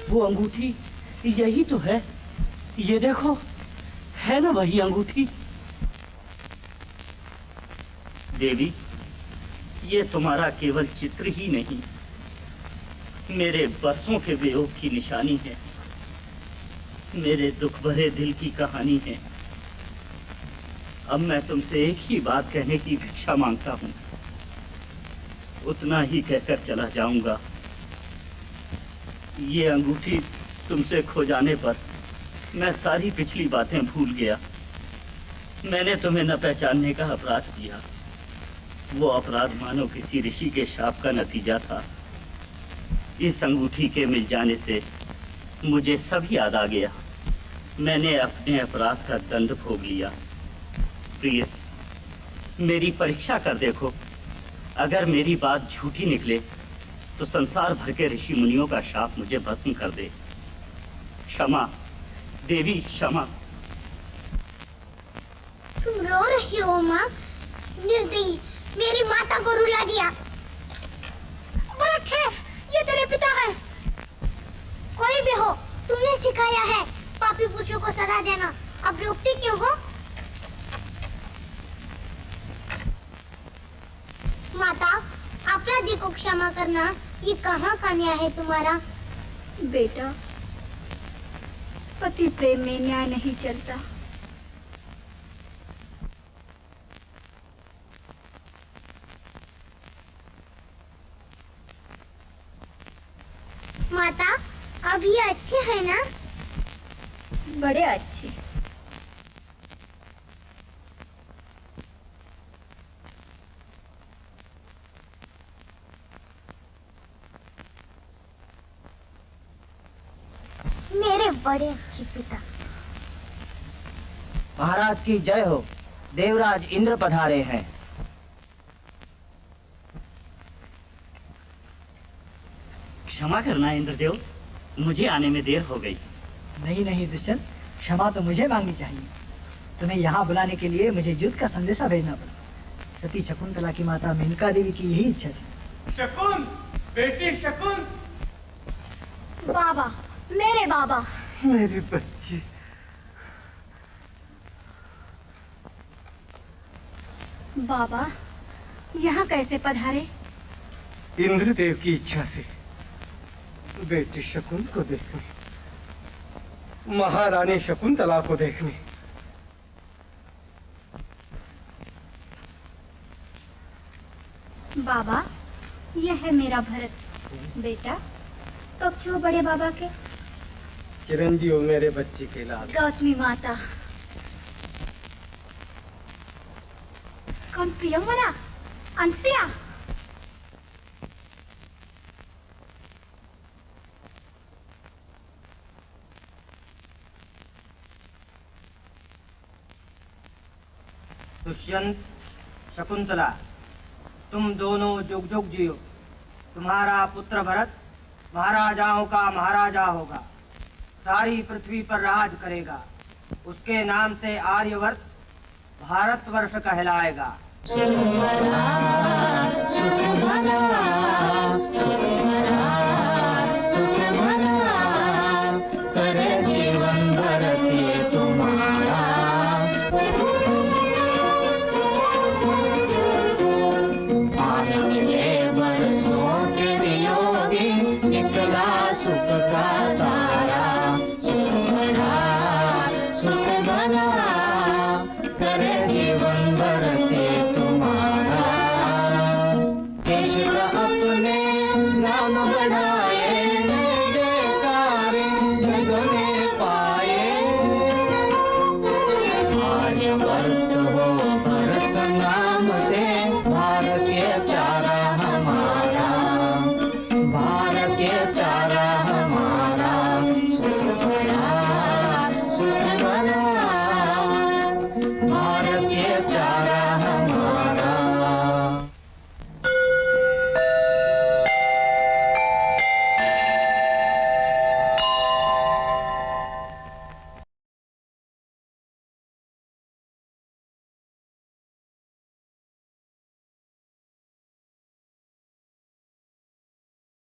वो अंगूठी यही तो है। ये देखो, है ना वही अंगूठी? देवी, ये तुम्हारा केवल चित्र ही नहीं, मेरे बरसों के वियोग की निशानी है, मेरे दुख भरे दिल की कहानी है। अब मैं तुमसे एक ही बात कहने की भिक्षा मांगता हूँ, उतना ही कहकर चला जाऊंगा। ये अंगूठी तुमसे खो जाने पर मैं सारी पिछली बातें भूल गया। मैंने तुम्हें न पहचानने का अपराध किया। वो अपराध मानो किसी ऋषि के शाप का नतीजा था। इस अंगूठी के मिल जाने से मुझे सब याद आ गया। मैंने अपने अपराध का दंड भोग लिया। प्रिय, मेरी परीक्षा कर देखो। अगर मेरी बात झूठी निकले तो संसार भर के ऋषि मुनियों का शाप मुझे भस्म कर दे। क्षमा देवी, क्षमा। तुम रो रही हो माँ? निर्दयी, मेरी माता को रुला दिया। बरखे, ये तेरे पिता है। कोई भी हो, तुमने सिखाया है पापी पुरुषों को सजा देना, अब रोकती क्यों हो? माता, अपराधी को क्षमा करना ये कहाँ का न्याय है तुम्हारा? बेटा, पति प्रेम में न्याय नहीं चलता। माता, अब ये अच्छे हैं ना? बड़े अच्छे। मेरे बड़े अच्छे पिता। महाराज की जय हो। देवराज इंद्र पधारे हैं। क्षमा करना इंद्रदेव, मुझे आने में देर हो गई। नहीं नहीं दुष्यंत, क्षमा तो मुझे मांगनी चाहिए। तुम्हें यहाँ बुलाने के लिए मुझे युद्ध का संदेशा भेजना पड़ा। सती शकुंतला की माता मेनका देवी की यही इच्छा थी। शकुन, बेटी शकुन। बाबा, मेरे बाबा। मेरी बच्ची। बाबा, यहाँ कैसे पधारे? इंद्रदेव की इच्छा से बेटी शकुन को देखने, महारानी शकुंतला को देखने। बाबा, यह है मेरा भरत। बेटा, पक्ष हो बड़े बाबा के। चिरंजीव मेरे बच्चे के लाल। गौतमी माता। कौन प्रियंवरा? अंसिया? दुष्यंत, शकुंतला, तुम दोनों जुग जुग जियो। तुम्हारा पुत्र भरत महाराजाओं का महाराजा होगा, सारी पृथ्वी पर राज करेगा। उसके नाम से आर्यवर्त भारतवर्ष कहलाएगा। करे जीवन भरत ये तुम्हारा। पान मिले बरसों के वियोगी, निकला सुख का तारा। सुख भरा, सुख भरा, करे जीवन भरत ये तुम्हारा। देश का अपने नाम बढ़ाए, जयकार जग में पाए। आर्यवर्त